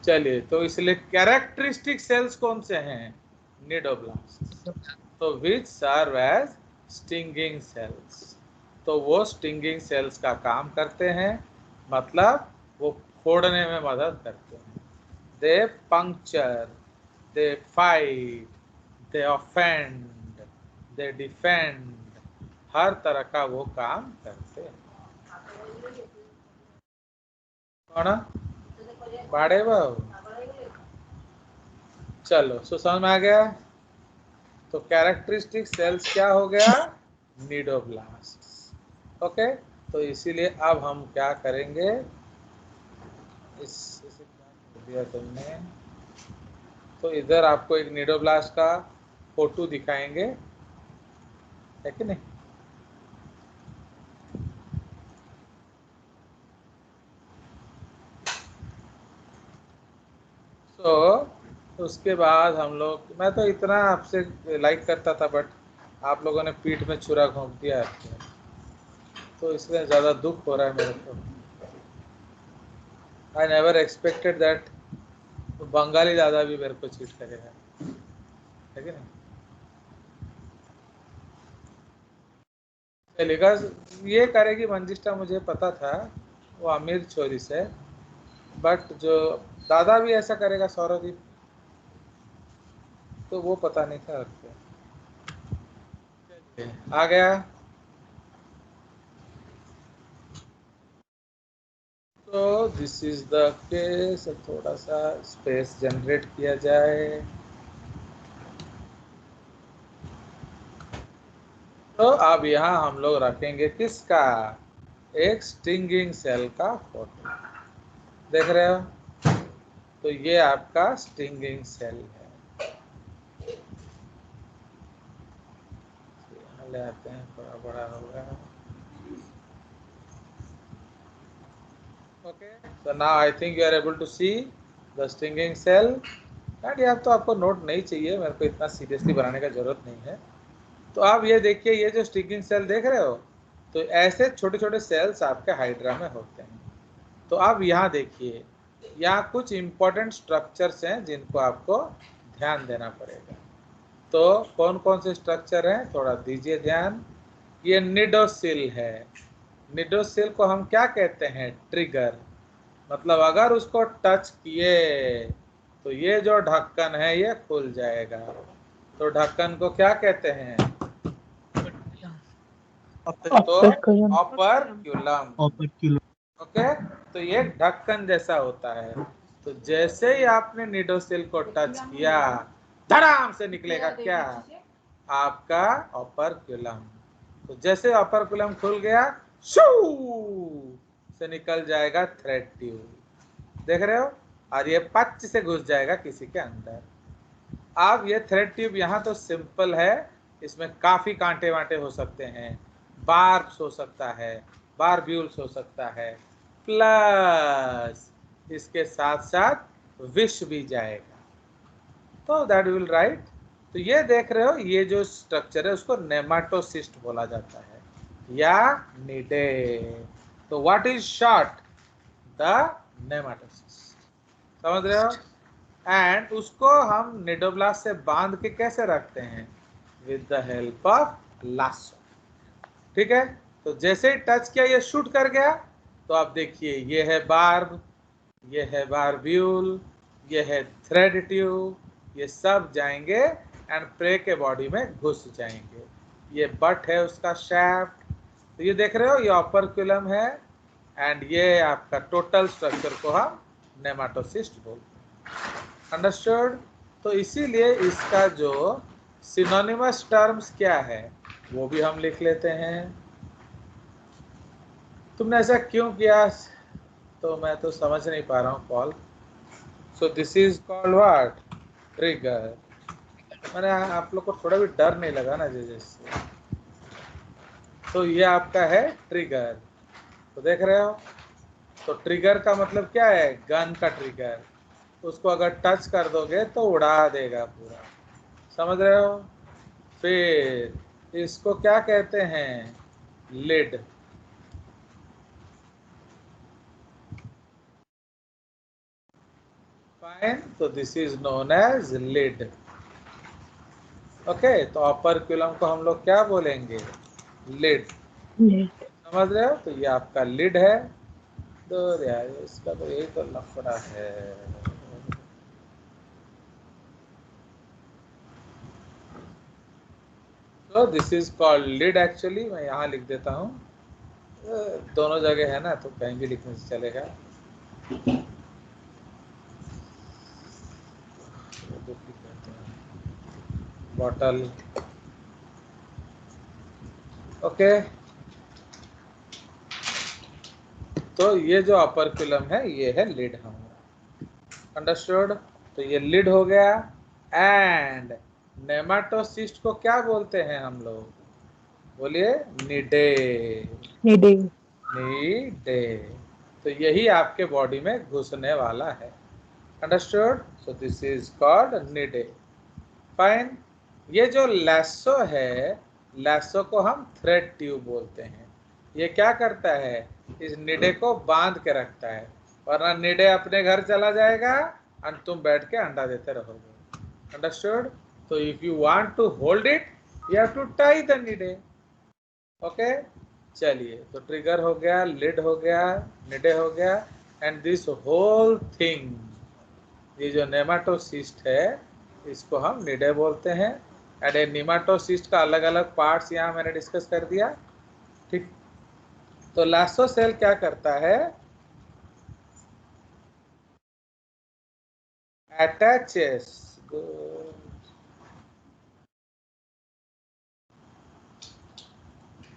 चलिए, तो इसलिए कैरेक्टरिस्टिक सेल्स कौन से हैं, निडोब्लास्ट, तो विच सर्व एज स्टिंगिंग सेल्स, तो वो स्टिंगिंग सेल्स का काम करते हैं, मतलब वो फोड़ने में मदद करते हैं। They puncture, they fight, they offend, they defend, हर तरह का वो काम करते हैं। कौन बाड़े बाबू, चलो समझ में आ गया। तो कैरेक्टरिस्टिक सेल्स क्या हो गया, निडोब्लास्ट। ओके, तो इसीलिए अब हम क्या करेंगे, इसे क्या कर दिया तुमने, तो इधर आपको एक निडोब्लास्ट का फोटो दिखाएंगे, है कि नहीं। उसके बाद हम लोग, मैं तो इतना आपसे लाइक करता था, बट आप लोगों ने पीठ में छुरा घोंप दिया, तो इसलिए ज़्यादा दुख हो रहा है मेरे को। I never expected that Bengali दादा भी मेरे को चीट करेगा, है कि नहीं। चलेगा, ये करेगी मंजिष्ठा, मुझे पता था, वो अमीर छोरी से, बट जो दादा भी ऐसा करेगा सौरदीप, तो वो पता नहीं था। आ गया। तो दिस इज द केस। थोड़ा सा स्पेस जनरेट किया जाए। तो अब यहाँ हम लोग रखेंगे किसका, एक स्टिंगिंग सेल का फोटो। देख रहे हो, तो ये आपका स्टिंगिंग सेल है। यहाँ ले आते हैं, थोड़ा बड़ा होगा। Okay, so now I think you are able to see the stinging cell। And यहाँ तो आपको नोट नहीं चाहिए, मेरे को इतना सीरियसली बनाने का जरूरत नहीं है। तो आप ये देखिए, ये जो स्टिंगिंग सेल देख रहे हो, तो ऐसे छोटे छोटे सेल्स आपके हाइड्रा में होते हैं। तो आप यहाँ देखिए, यहाँ कुछ इंपॉर्टेंट स्ट्रक्चर्स हैं जिनको आपको ध्यान देना पड़ेगा। तो कौन कौन से स्ट्रक्चर हैं, थोड़ा दीजिए ध्यान। ये निडोसिल है। निडोसिल को हम क्या कहते हैं, ट्रिगर। मतलब अगर उसको टच किए तो ये जो ढक्कन है ये खुल जाएगा। तो ढक्कन को क्या कहते हैं, तो ऑपरक्यूलम। ओके, तो ये ढक्कन जैसा होता है। तो जैसे ही आपने निडोसिल को टच किया, धड़ाम से निकलेगा क्या, आपका ऑपरक्यूलम। तो जैसे ऑपरक्यूलम खुल गया, शू से निकल जाएगा थ्रेड ट्यूब। देख रहे हो, और ये पच से घुस जाएगा किसी के अंदर। अब ये थ्रेड ट्यूब यहाँ तो सिंपल है, इसमें काफी कांटे वांटे हो सकते हैं, बार्ब्स हो सकता है, बारब्यूल्स हो सकता है, प्लस इसके साथ साथ विष भी जाएगा। तो दैट विल राइट। तो ये देख रहे हो, ये जो स्ट्रक्चर है उसको नेमाटोसिस्ट बोला जाता है या निडे। तो what is short, the nematocyst. समझ रहे हो। एंड उसको हम निडोब्लास्ट से बांध के कैसे रखते हैं, with the help of lasso. ठीक है, तो जैसे ही टच किया ये शूट कर गया। तो आप देखिए, ये है बार्ब, ये है बारब्यूल, ये है थ्रेड ट्यूब, ये सब जाएंगे एंड प्रे के बॉडी में घुस जाएंगे। ये बट है उसका शैफ्ट। तो ये देख रहे हो, ये ऑपरक्यूलम है एंड ये आपका टोटल स्ट्रक्चर को हम नेमाटोसिस्ट बोलते हैं। अंडरस्टूड। तो इसीलिए इसका जो सिनोनिमस टर्म्स क्या है वो भी हम लिख लेते हैं। तुमने ऐसा क्यों किया, तो मैं तो समझ नहीं पा रहा हूँ Paul. So this is called what, trigger. मैंने आप लोग को थोड़ा भी डर नहीं लगा ना जैसे। तो ये आपका है ट्रिगर। तो देख रहे हो, तो ट्रिगर का मतलब क्या है, गन का ट्रिगर। उसको अगर टच कर दोगे तो उड़ा देगा पूरा। समझ रहे हो। फिर इसको क्या कहते हैं, लिड। फाइन, तो this is known as lid. Okay, तो ऑपरक्यूलम को हम लोग क्या बोलेंगे, लिड। समझ रहे हो। तो ये आपका लिड है। तो यार इसका तो यही तो लफड़ा है। तो this is called lid actually. मैं यहाँ लिख देता हूँ, दोनों जगह है ना, तो कहीं भी लिखने से चलेगा। बॉटल। ओके, तो ये जो ऑपरक्यूलम है ये है लिड हमारा। अंडरस्टूड। तो ये लिड हो गया। एंड नेमाटोसिस्ट को क्या बोलते हैं हम लोग, बोलिए, निडे। निडे। निडे। तो यही आपके बॉडी में घुसने वाला है। Understood. So this is called cnidae. Fine. ये जो लैसो है, लैसो को हम थ्रेड ट्यूब बोलते हैं। ये क्या करता है, इस निडे को बांध के रखता है, वरना निडे अपने घर चला जाएगा और तुम बैठ के अंडा देते रहोगे। अंडरस्टूड। तो if you want to hold it, you have to tie the cnidae. Okay, चलिए। तो ट्रिगर हो गया, लिड हो गया, निडे हो गया, एंड दिस होल थिंग, ये जो नेमाटोसिस्ट है इसको हम निडे बोलते हैं। एंड ए निमाटोसिस्ट का अलग अलग पार्ट्स यहाँ मैंने डिस्कस कर दिया। ठीक, तो लासो सेल क्या करता है, अटैचेस,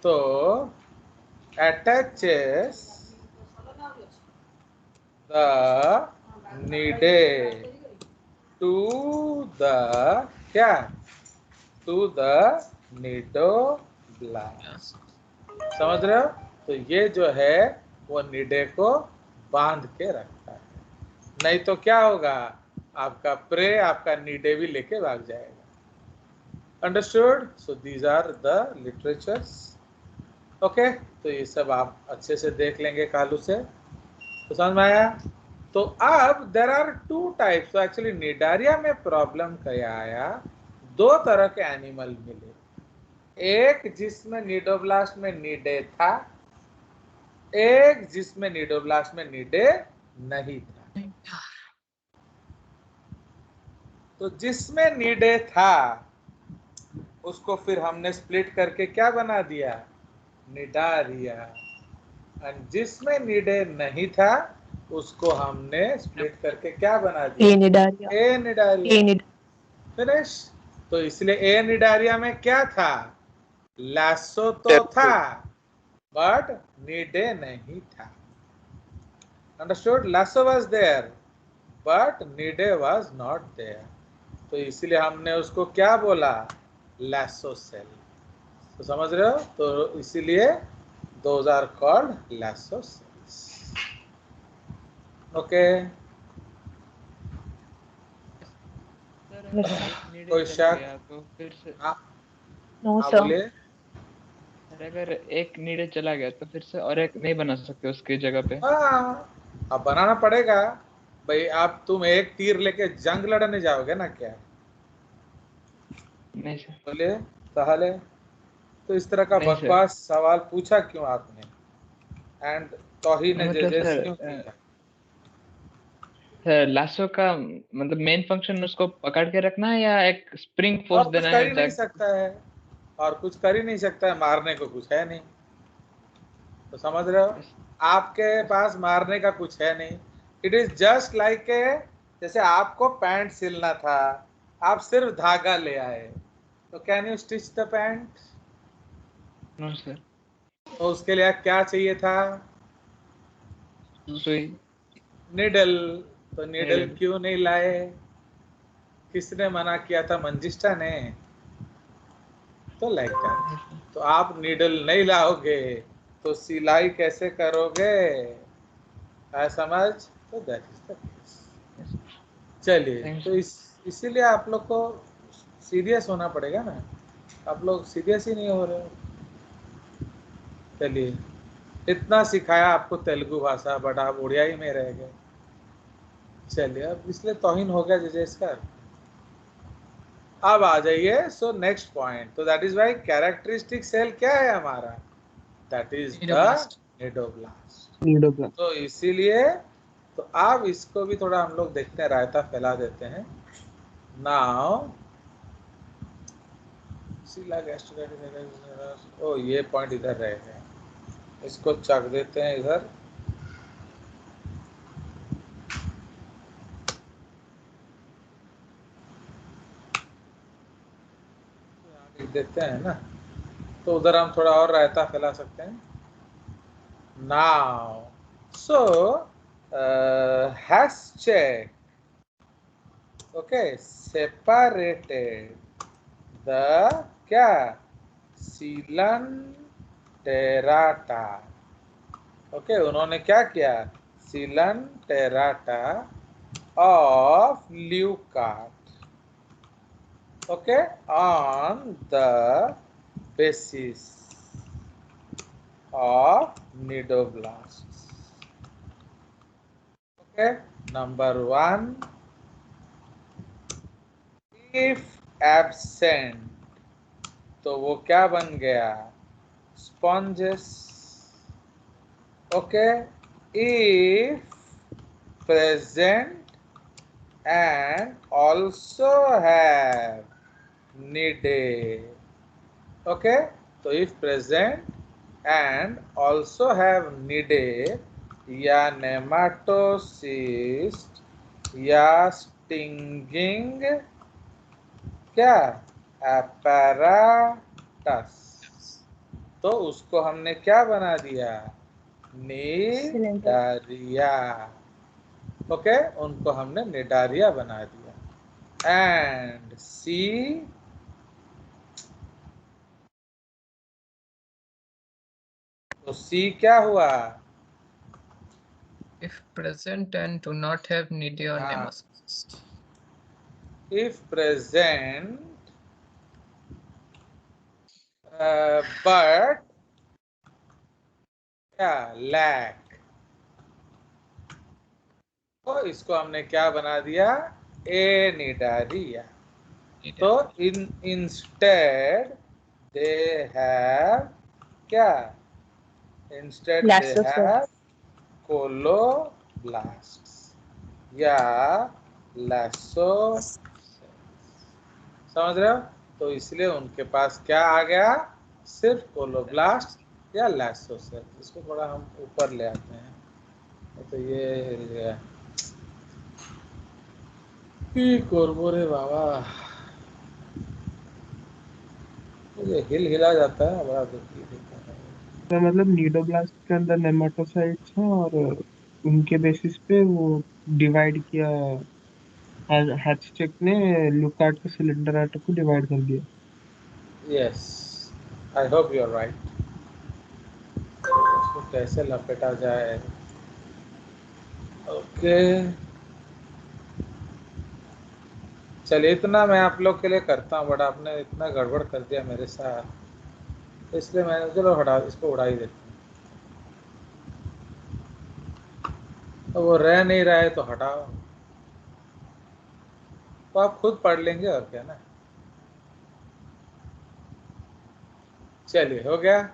तो attaches the nidae to the क्या, to the nidoblast। समझ रहे हो? तो ये जो है वो निडे को बांध के रखता है, नहीं तो क्या होगा, आपका प्रे आपका निडे भी लेके भाग जाएगा। Understood? So these are the literatures. Okay, तो ये सब आप अच्छे से देख लेंगे कालू से, तो समझ में आया। तो अब देर आर टू टाइप्स। तो एक्चुअली निडारिया में प्रॉब्लम क्या आया, दो तरह के एनिमल मिले, एक जिसमें निडोब्लास्ट में निडे था, एक जिसमें निडोब्लास्ट में निडे नहीं था। तो जिसमें निडे था उसको फिर हमने स्प्लिट करके क्या बना दिया, निडारिया। और जिसमें निडे नहीं था उसको हमने स्प्लिट करके क्या बना दिया, एनिडारिया। ए निडारिया। Enid finish. तो इसलिए ए निडारिया में क्या था, लासो तो था बट निडे नहीं था। Understood? Lasso was there but cnidae was not there, तो इसलिए हमने उसको क्या बोला, लासो सेल। तो समझ रहे हो? तो इसीलिए those are called lasso cells। Okay, कोई शक? तो फिर से हाँ नो हाँ सर। बोलिए। अगर एक नीडे चला गया तो फिर से और एक नहीं बना सकते उसकी जगह पे? हाँ, अब बनाना पड़ेगा भाई। आप तुम एक तीर लेके जंग लड़ने जाओगे ना क्या? नहीं सर। बोलिए ताहले। तो इस तरह का नहीं सर। बकवास सवाल पूछा क्यों आपने, एंड तौहीन मतलब जजेस सर क्यों किया? सर लासो का मतलब मेन फंक्शन उसको पकड़ के रखना है या एक स्प्रिंग और फोर्स कुछ देना कर है ही नहीं ताकि? सकता है, और कुछ कर ही नहीं सकता है, मारने को कुछ है नहीं। तो समझ रहे हो, आपके पास मारने का कुछ है नहीं। It is just like a, जैसे आपको पैंट सिलना था, आप सिर्फ धागा ले आए, तो can you stitch the pant? No sir. तो उसके लिए क्या चाहिए था, सुई। निडल। तो निडल Needle। क्यों नहीं लाए, किसने मना किया था, मंजिष्ठा ने। तो लाइक दैट, तो आप निडल नहीं लाओगे तो सिलाई कैसे करोगे, है समझ? तो दैट इज द केस। चलिए, Thanks। तो इसीलिए आप लोग को सीरियस होना पड़ेगा ना, आप लोग सीरियस ही नहीं हो रहे हो। चलिए, इतना सिखाया आपको तेलुगु भाषा, बट आप उड़िया ही में रह गए। चलिए, अब इसलिए तौहीन हो गया जजेस का। अब आ जाइए, सो नेक्स्ट पॉइंट। तो that is why characteristic cell क्या है हमारा, that is the Nidoblast। Cnidoblast. Cnidoblast. तो इसीलिए तो आप इसको भी थोड़ा हम लोग देखते हैं, रायता फैला देते हैं। नाउ ओ ये पॉइंट इधर रह गया, इसको चक देते हैं इधर। लिख देते हैं ना, तो उधर हम थोड़ा और रायता फैला सकते हैं। Now so hash check, okay, separated the क्या, सीलन टेराटा। ओके, उन्होंने क्या किया, coelenterata of Leuckart, okay, on the basis of nidoblasts। Okay, number 1, if absent तो वो क्या बन गया, sponges। Okay, if present and also have cnidae. Okay, तो if present and also have cnidae या नेमाटोसिस्ट या स्टिंगिंग क्या apparatus, तो उसको हमने क्या बना दिया, निडारिया। ओके, उनको हमने निडारिया बना दिया। एंड सी, तो सी क्या हुआ, If present and do not have needy or हाँ। nemocyst. if present but क्या lack, तो इसको हमने क्या बना दिया, ए निडारिया। तो इंस्टेड दे हैव क्या, इंस्टेड दे हैव कोलोब्लास्ट्स या लैसो, समझ रहे हो, तो इसलिए उनके पास क्या आ गया, सिर्फ कोलोब्लास्ट या लैसोसेल। इसको थोड़ा हम ऊपर ले आते हैं, तो ये हिल गया, কি করবো रे बाबा, ये हिला जाता है, बड़ा दुखी देता है। तो मतलब नीडोब्लास्ट के अंदर नेमाटोसाइट्स हैं और उनके बेसिस पे वो डिवाइड किया, हैचचेक ने लुकार्ट के सिलेंडर आर्ट को डिवाइड कर दिया। Yes, I hope you are right. इसको कैसे लपेटा जाए, ओके चलिए, इतना मैं आप लोग के लिए करता हूँ, बट आपने इतना गड़बड़ कर दिया मेरे साथ, इसलिए मैंने, चलो हटा, इसको उड़ा ही देते हैं। तो वो रह नहीं रहा है तो हटाओ, तो आप खुद पढ़ लेंगे और क्या ना। चलिए, हो गया।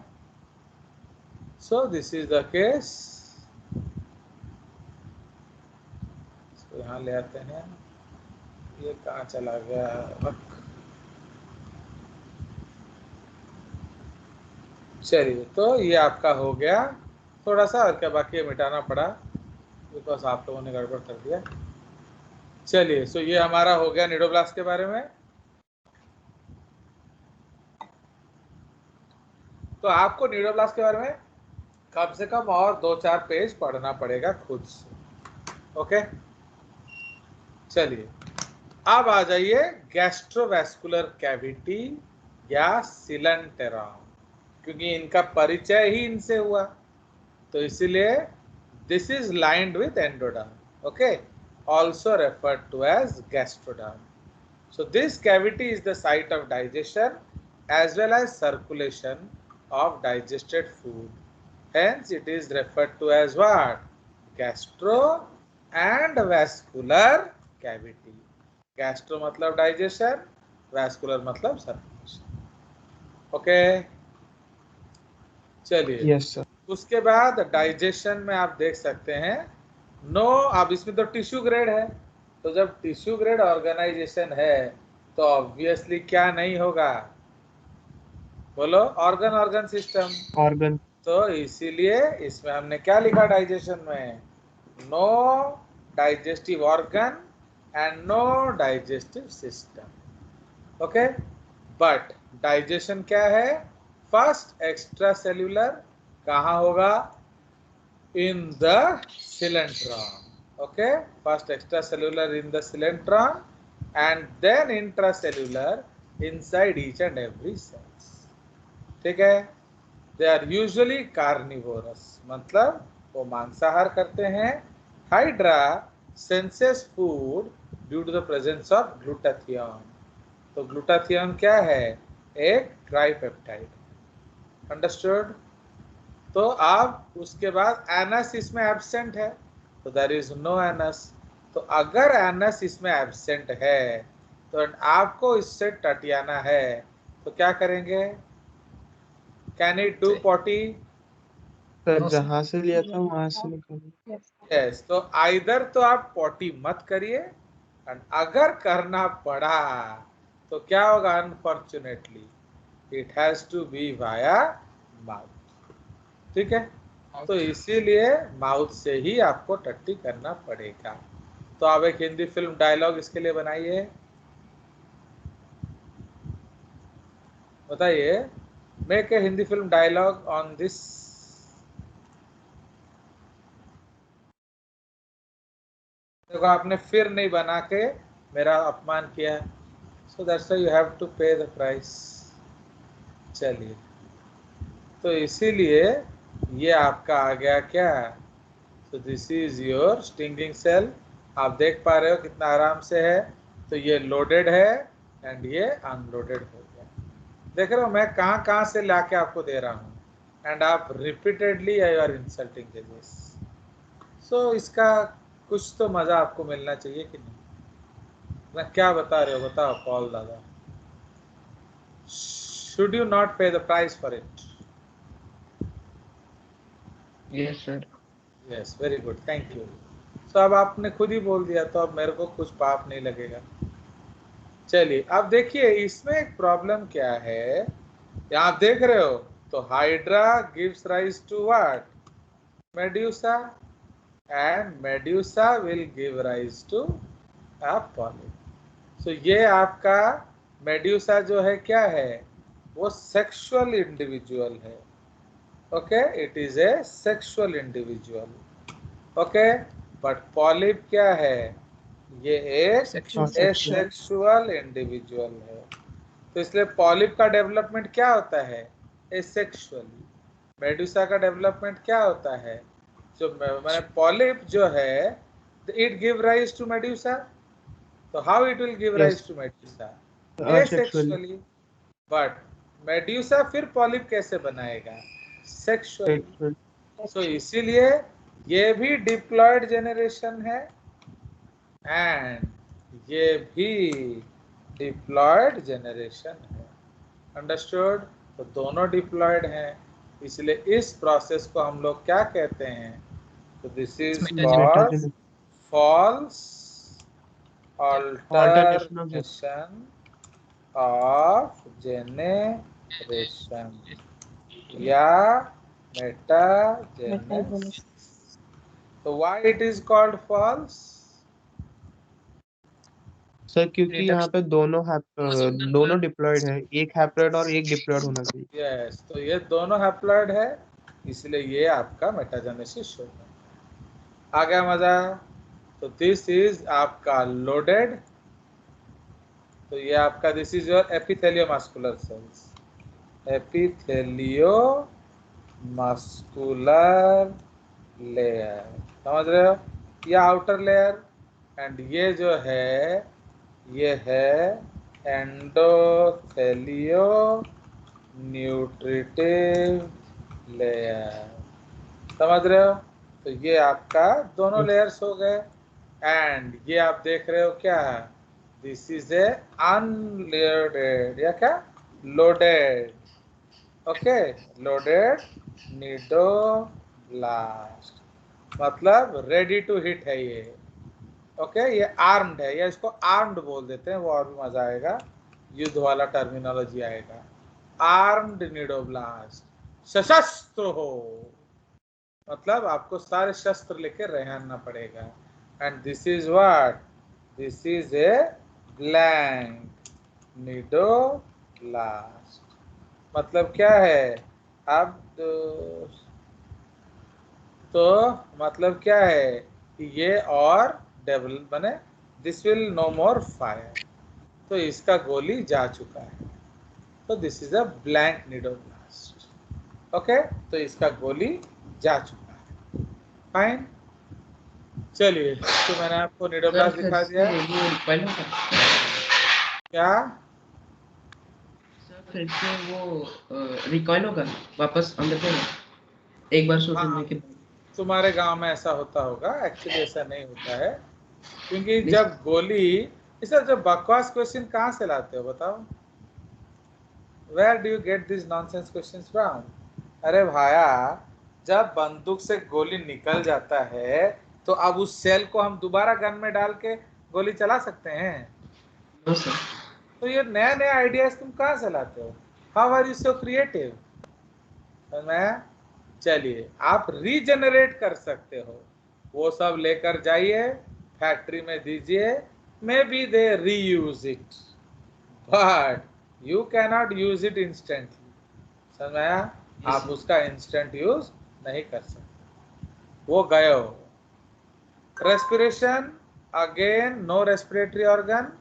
सो दिस इज द केस, इसको यहाँ ले आते हैं, ये कहाँ चला गया, चलिए, तो ये आपका हो गया। थोड़ा सा और क्या बाकी है, मिटाना पड़ा बिकॉज आप लोगों ने गड़बड़ कर दिया। चलिए, सो ये हमारा हो गया निडोब्लास्ट के बारे में। तो आपको निडोब्लास्ट के बारे में कम से कम और 2-4 पेज पढ़ना पड़ेगा खुद से, ओके। चलिए, अब आ जाइए गैस्ट्रोवैस्कुलर कैविटी या सिलेंटेरॉन, क्योंकि इनका परिचय ही इनसे हुआ, तो इसीलिए this is lined with endoderm, okay, also referred to as gastroderm. So this cavity is the site of digestion as well as circulation of digested food. Hence it is referred to as what? Gastro and vascular cavity. Gastro मतलब digestion, vascular मतलब circulation. Okay? चलिए, यस सर। उसके बाद डाइजेशन में आप देख सकते हैं, नो, अब इसमें तो टिश्यू ग्रेड है, तो जब टिश्यू ग्रेड ऑर्गेनाइजेशन है तो ऑब्वियसली क्या नहीं होगा, बोलो, ऑर्गन सिस्टम, ऑर्गन, तो इसीलिए इसमें हमने क्या लिखा डाइजेशन में, no digestive organ and no digestive system, okay. But digestion क्या है, फर्स्ट एक्स्ट्रा सेल्यूलर कहाँ होगा, in the coelentron, okay, first extracellular in the coelentron and then intracellular inside each and every cells, ठीक है। they are usually carnivorous, मतलब वो मांसाहार करते हैं। hydra senses food due to the presence of glutathione, तो ग्लूटाथियन क्या है, एक ट्राइपेप्टाइड, अंडरस्टूड। तो आप उसके बाद एनस इसमें एब्सेंट है, तो देयर इज नो एनस, तो अगर एनस इसमें एब्सेंट है तो आपको इससे टटियाना है, तो क्या करेंगे, can it do potty, sir जहाँ से लिया था वहां से निकालो। यस, तो आइदर तो आप पॉटी मत करिए, एंड अगर करना पड़ा तो क्या होगा? Unfortunately it has to be via mouth. ठीक है, तो इसीलिए माउथ से ही आपको टट्टी करना पड़ेगा। तो आप एक हिंदी फिल्म डायलॉग इसके लिए बनाइए, बताइए। Make a Hindi film dialogue on this. देखो आपने फिर नहीं बना के मेरा अपमान किया, so that's why you have to pay the price. चलिए, तो इसीलिए ये आपका आ गया क्या? तो this is your stinging cell. आप देख पा रहे हो कितना आराम से है। तो ये लोडेड है एंड ये अनलोडेड हो गया। देख रहे हो मैं कहाँ कहाँ से लाके आपको दे रहा हूँ, एंड आप रिपीटेडली यू आर इंसल्टिंग जजेस। सो इसका कुछ तो मजा आपको मिलना चाहिए कि नहीं? मैं क्या बता रहे हो बताओ पॉल दादा? शुड यू नॉट पे the price for it? Yes sir. Yes, very good, thank you. तो अब आपने खुद ही बोल दिया, तो अब मेरे को कुछ पाप नहीं लगेगा। चलिए, अब देखिए इसमें एक प्रॉब्लम क्या है, यहाँ आप देख रहे हो। तो hydra gives rise to what? Medusa, and medusa will give rise to a polyp. So ये आपका मेड्यूसा जो है क्या है? वो सेक्सुअल इंडिविजुअल है। Okay, it is a sexual individual. Okay, but polyp क्या है? ये एक एसेक्सुअल इंडिविजुअल है। तो इसलिए पॉलिप का डेवलपमेंट क्या होता है? एसेक्सुअली। मेडुसा का डेवलपमेंट क्या होता है? जो मैंने पॉलिप जो है, it give rise to medusa. तो how it will give rise to medusa? Asexually. But medusa फिर पॉलिप कैसे बनाएगा? सेक्सुअली। सो इसीलिए ये भी डिप्लॉयड जेनरेशन है एंड ये भी डिप्लॉयड जेनरेशन है। अंडरस्टूड? तो दोनों डिप्लॉयड हैं, इसलिए इस प्रोसेस को हम लोग क्या कहते हैं? तो this is called false alternation of generation या मेटाजेनेसिस। तो why it is called false? Sir क्योंकि यहाँ पे दोनों डिप्लॉयड है, एक हैप्लॉयड और एक डिप्लॉयड होना चाहिए। यस, तो ये दोनों हैप्लॉयड है, इसलिए ये आपका मेटाजेनेसिस होगा। आ गया मजा? तो दिस इज आपका लोडेड। तो ये आपका this is your epitheliomuscular cells. Epithelio muscular layer, समझ रहे हो? ये आउटर लेयर, एंड ये जो है ये है एंडोथेलियो न्यूट्रिटिव लेयर। समझ रहे हो? तो ये आपका दोनों लेयर्स हो गए। एंड ये आप देख रहे हो क्या? दिस इज ए अनलोडेड या क्या? लोडेड। ओके, लोडेड निडोब्लास्ट, मतलब रेडी टू हिट है ये। ओके, ये आर्म्ड है, या इसको आर्म्ड बोल देते हैं, वो और भी मजा आएगा, युद्ध वाला टर्मिनोलॉजी आएगा। आर्म्ड निडोब्लास्ट, सशस्त्र हो, मतलब आपको सारे शस्त्र लेके रहना पड़ेगा। And this is what? This is a blank cnidoblast. मतलब क्या है? अब तो मतलब क्या है कि ये और डेवलप बने, this will no more fire. तो इसका गोली जा चुका है, तो this is a blank cnidoblast. Okay, तो इसका गोली जा चुका है। फाइन, चलिए, तो मैंने आपको निडोब्लास्ट दिखा दिया। क्या सर फिर से वो रिकॉइल होगा वापस अंदर पे एक बार शूट करने के बाद? तुम्हारे गांव में ऐसा होता होगा, एक्चुअली ऐसा नहीं होता है, क्योंकि जब गोली इस जब बकवास क्वेश्चन कहाँ से लाते हो बताओ? Where do you get this nonsense questions from? अरे भाया, जब बंदूक से गोली निकल जाता है तो अब उस सेल को हम दोबारा गन में डाल के गोली चला सकते हैं? No sir. तो ये नया नया आइडियाज तुम कहाँ से लाते हो? How are you so creative? मैं चलिए, आप रीजनरेट कर सकते हो, वो सब लेकर जाइए फैक्ट्री में दीजिए, may be they reuse it but you cannot use it instantly. समझ में आया? आप उसका इंस्टेंट यूज नहीं कर सकते, वो गए हो। Respiration, again no respiratory organ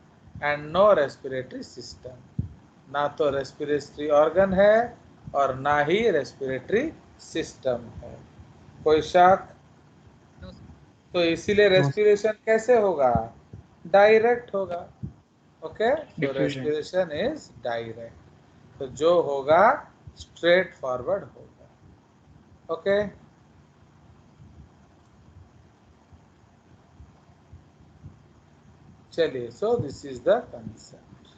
and no respiratory system. ना तो रेस्पिरेटरी ऑर्गन है और ना ही रेस्पिरेटरी सिस्टम है। कोई शक? तो इसीलिए रेस्पिरेशन कैसे होगा? डायरेक्ट होगा। ओके, तो रेस्पिरेशन इज डायरेक्ट, तो जो होगा स्ट्रेट फॉरवर्ड होगा। ओके, चलिए, so this is the concept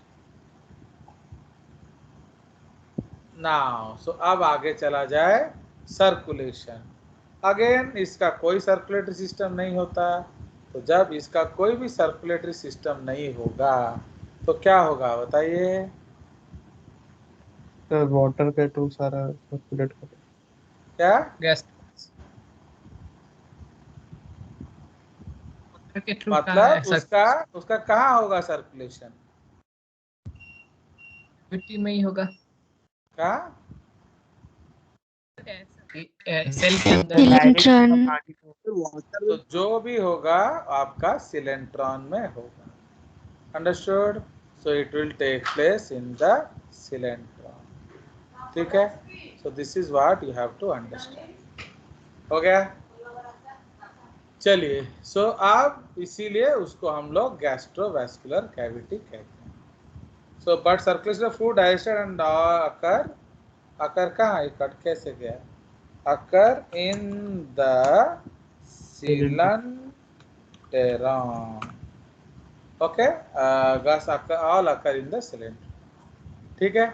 now. So अब आगे चला जाए सर्कुलेशन। अगेन इसका कोई सर्कुलेटरी सिस्टम नहीं होता, तो जब इसका कोई भी सर्कुलेटरी सिस्टम नहीं होगा तो क्या होगा बताइए? सर वाटर के थ्रू सारा सर्कुलेट कर। क्या? गैस के थ्रू मतलब उसका कहाँ होगा सर्कुलेशन? मिट्टी में ही होगा, क्या? सेल के अंदर। इलेक्ट्रॉन। तो जो भी होगा आपका सिलेंट्रॉन में होगा। Understood? So it will take place in the coelenteron. ठीक है, so this is what you have to understand. हो गया? चलिए, सो अब इसीलिए उसको हम लोग गैस्ट्रोवैस्कुलर कैविटी कहते हैं। So but circulation of food digested and occur कहाँ, कट कैसे गया? Occur in the coelenteron. Okay, gas all occur in the coelenteron. ठीक है,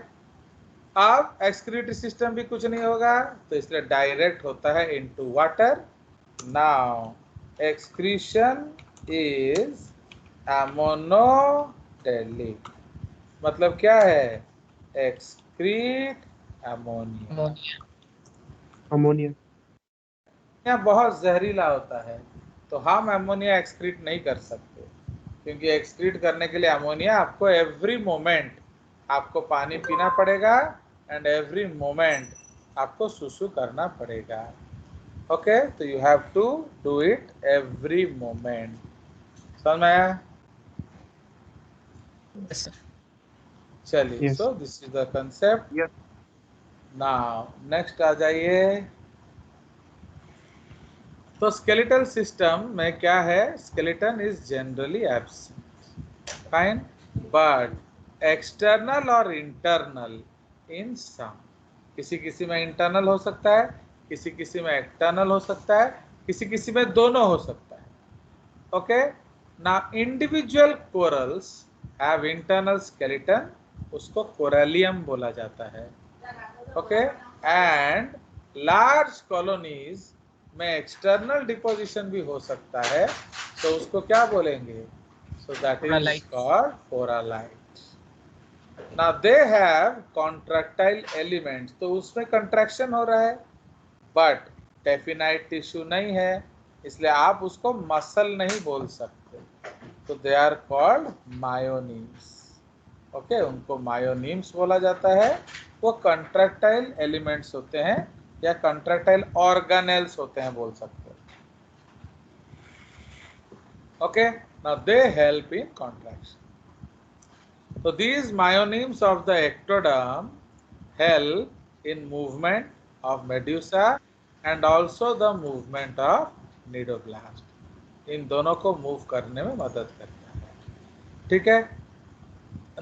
अब एक्सक्रीटरी सिस्टम भी कुछ नहीं होगा, तो इसलिए डायरेक्ट होता है into water. Now excretion is ammonotelic, मतलब क्या है? excrete ammonia। अमोनिया यह बहुत जहरीला होता है, तो हम अमोनिया एक्सक्रीट नहीं कर सकते, क्योंकि एक्सक्रीट करने के लिए अमोनिया आपको एवरी मोमेंट आपको पानी पीना पड़ेगा एंड एवरी मोमेंट आपको सुसु करना पड़ेगा। ओके, तो you have to do it every moment. समझ में आया? चलिए, so this is the concept. Now next आ जाइए। तो स्केलेटल सिस्टम में क्या है? Skeleton is generally absent, fine, but external और इंटरनल इन सम। किसी किसी में इंटरनल हो सकता है, किसी किसी में एक्सटर्नल हो सकता है, किसी किसी में दोनों हो सकता है। ओके, ना individual corals have internal skeleton, उसको कोरेलियम बोला जाता है। ओके, एंड लार्ज कॉलोनीज में एक्सटर्नल डिपोजिशन भी हो सकता है, तो उसको क्या बोलेंगे? So that is called corallite. Now they have contractile elements, तो उसमें कंट्रैक्शन हो रहा है, बट डेफिनाइट टिश्यू नहीं है, इसलिए आप उसको मसल नहीं बोल सकते, तो दे आर कॉल्ड मायोनीम्स। ओके, उनको मायोनीम्स बोला जाता है। वो कंट्रैक्टाइल एलिमेंट्स होते हैं या कंट्रैक्टाइल ऑर्गेनेल्स होते हैं बोल सकते हैं। Okay, now they help in contraction. So these myonemes of the ectoderm help in movement of medusa and also the movement of nidoblast. इन दोनों को मूव करने में मदद करता है। ठीक है,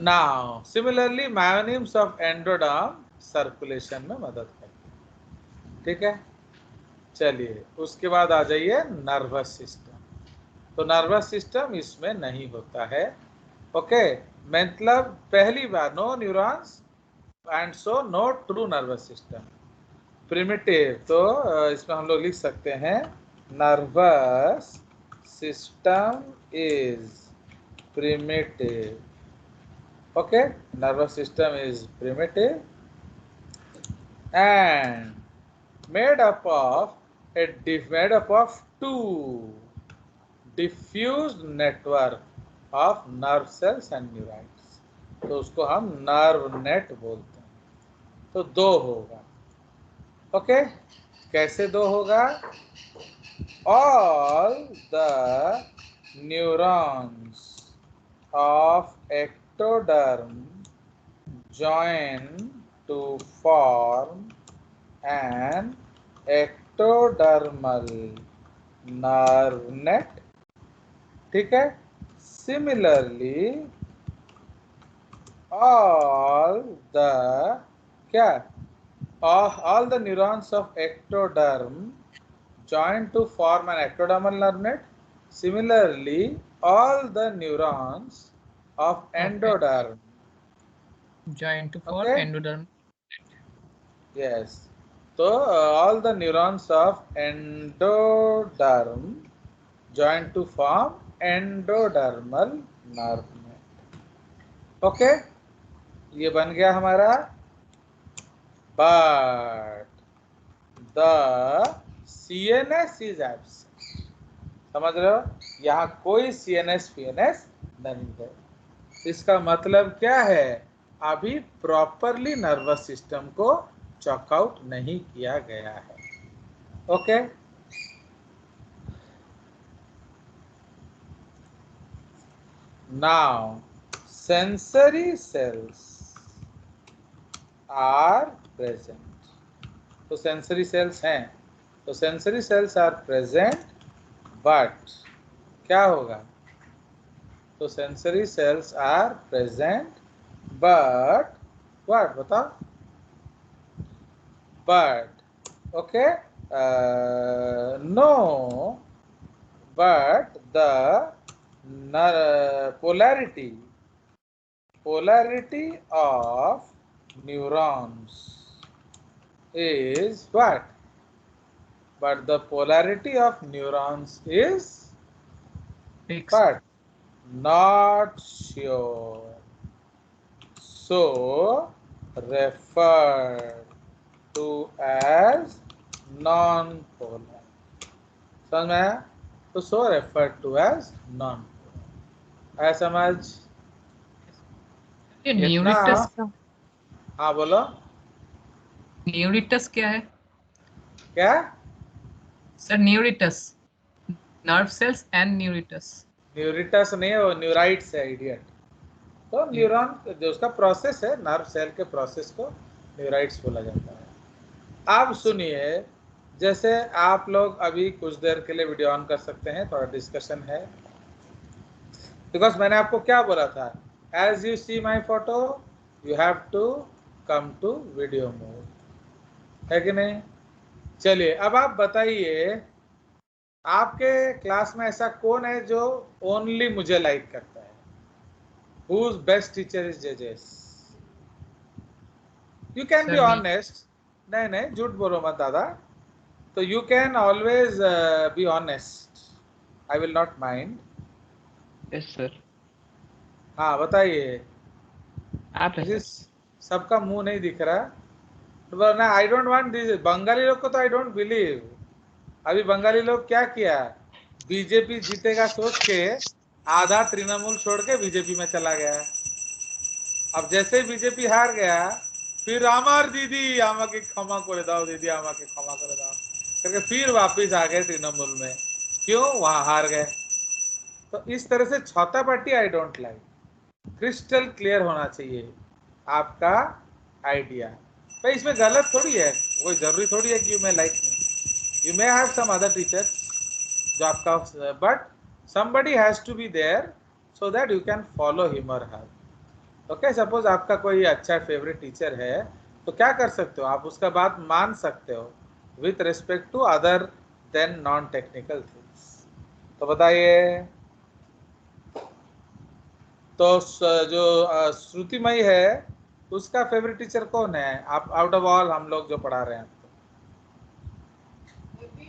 now similarly myonemes of endoderm circulation में मदद करते हैं। ठीक है, चलिए उसके बाद आ जाइए नर्वस सिस्टम। तो नर्वस सिस्टम इसमें नहीं होता है। ओके, मतलब पहली बार no neurons and so no true nervous system. Primitive, तो इसमें हम लोग लिख सकते हैं nervous system is primitive. Okay, nervous system is primitive and made up of two diffused network of nerve cells and neurons. तो उसको हम नर्व नेट बोलते हैं। तो दो होगा। ओके, कैसे दो होगा? All the neurons of ectoderm join to form an ectodermal nerve net, ठीक है। Similarly, all the क्या all the neurons of ectoderm join to form an ectodermal nerve net. Similarly, all the neurons of endoderm join to form Okay. endoderm. Yes. So all the neurons of endoderm join to form endodermal nerve net. Okay, ये बन गया हमारा। But the CNS is absent. समझ रहे हो? यहाँ कोई CNS PNS नहीं है। इसका मतलब क्या है? अभी प्रॉपरली नर्वस सिस्टम को चॉकआउट नहीं किया गया है। Okay, now sensory cells are present. तो सेंसरी सेल्स हैं, तो sensory cells are present, but क्या होगा? तो sensory cells are present but what बताओ? But okay, no, but the polarity of neurons is what? But the polarity of neurons is Fixed. what? Not sure. So referred to as non-polar. समझ में आया? तो so referred to as non-polar। आया समझ? ये इतना? न्यूरिटस हाँ बोलो। न्यूरिटस क्या है क्या? Sir? Neurites, nerve cells and neurites. Neurites नहीं है, वो न्यूराइट्स है, इडियट। तो न्यूरॉन जो उसका प्रोसेस है, नर्व सेल के प्रोसेस को न्यूराइट्स बोला जाता है। आप सुनिए, जैसे आप लोग अभी कुछ देर के लिए वीडियो ऑन कर सकते हैं, थोड़ा डिस्कशन है। बिकॉज मैंने आपको क्या बोला था? As you see my photo you have to come to video mode, है कि नहीं? चलिए, अब आप बताइए, आपके क्लास में ऐसा कौन है जो ओनली मुझे लाइक करता है? Whose best teacher is JJS? You can be honest. नहीं नहीं, झूठ बोलो मत दादा। तो you can always be honest. I will not mind. Yes sir. हाँ बताइए। आप सबका मुंह नहीं दिख रहा। तो बोलना I don't want this। Bengali लोग को तो I don't believe। अभी बंगाली लोग क्या किया? बीजेपी जीतेगा सोच के आधा तृणमूल छोड़ के बीजेपी में चला गया। अब जैसे ही बीजेपी हार गया, फिर आमार दीदी आमाके क्षमा करे दाओ, दीदी आमाके क्षमा करे दाओ करके फिर वापस आ गए तृणमूल में। क्यों? वहां हार गए। तो इस तरह से छौता party I don't like. Crystal clear होना चाहिए आपका आइडिया। भाई इसमें गलत थोड़ी है, कोई जरूरी थोड़ी है कि you may like me. You may have some other teacher जो आपका, but somebody has to be there so that you can follow him or her। Okay, suppose आपका कोई अच्छा फेवरेट टीचर है, तो क्या कर सकते हो? आप उसका बात मान सकते हो with respect to other than non technical things. तो बताइए, तो जो श्रुतिमयी है उसका फेवरेट टीचर कौन है? आप आउट ऑफ ऑल हम लोग जो पढ़ा रहे हैं आपको,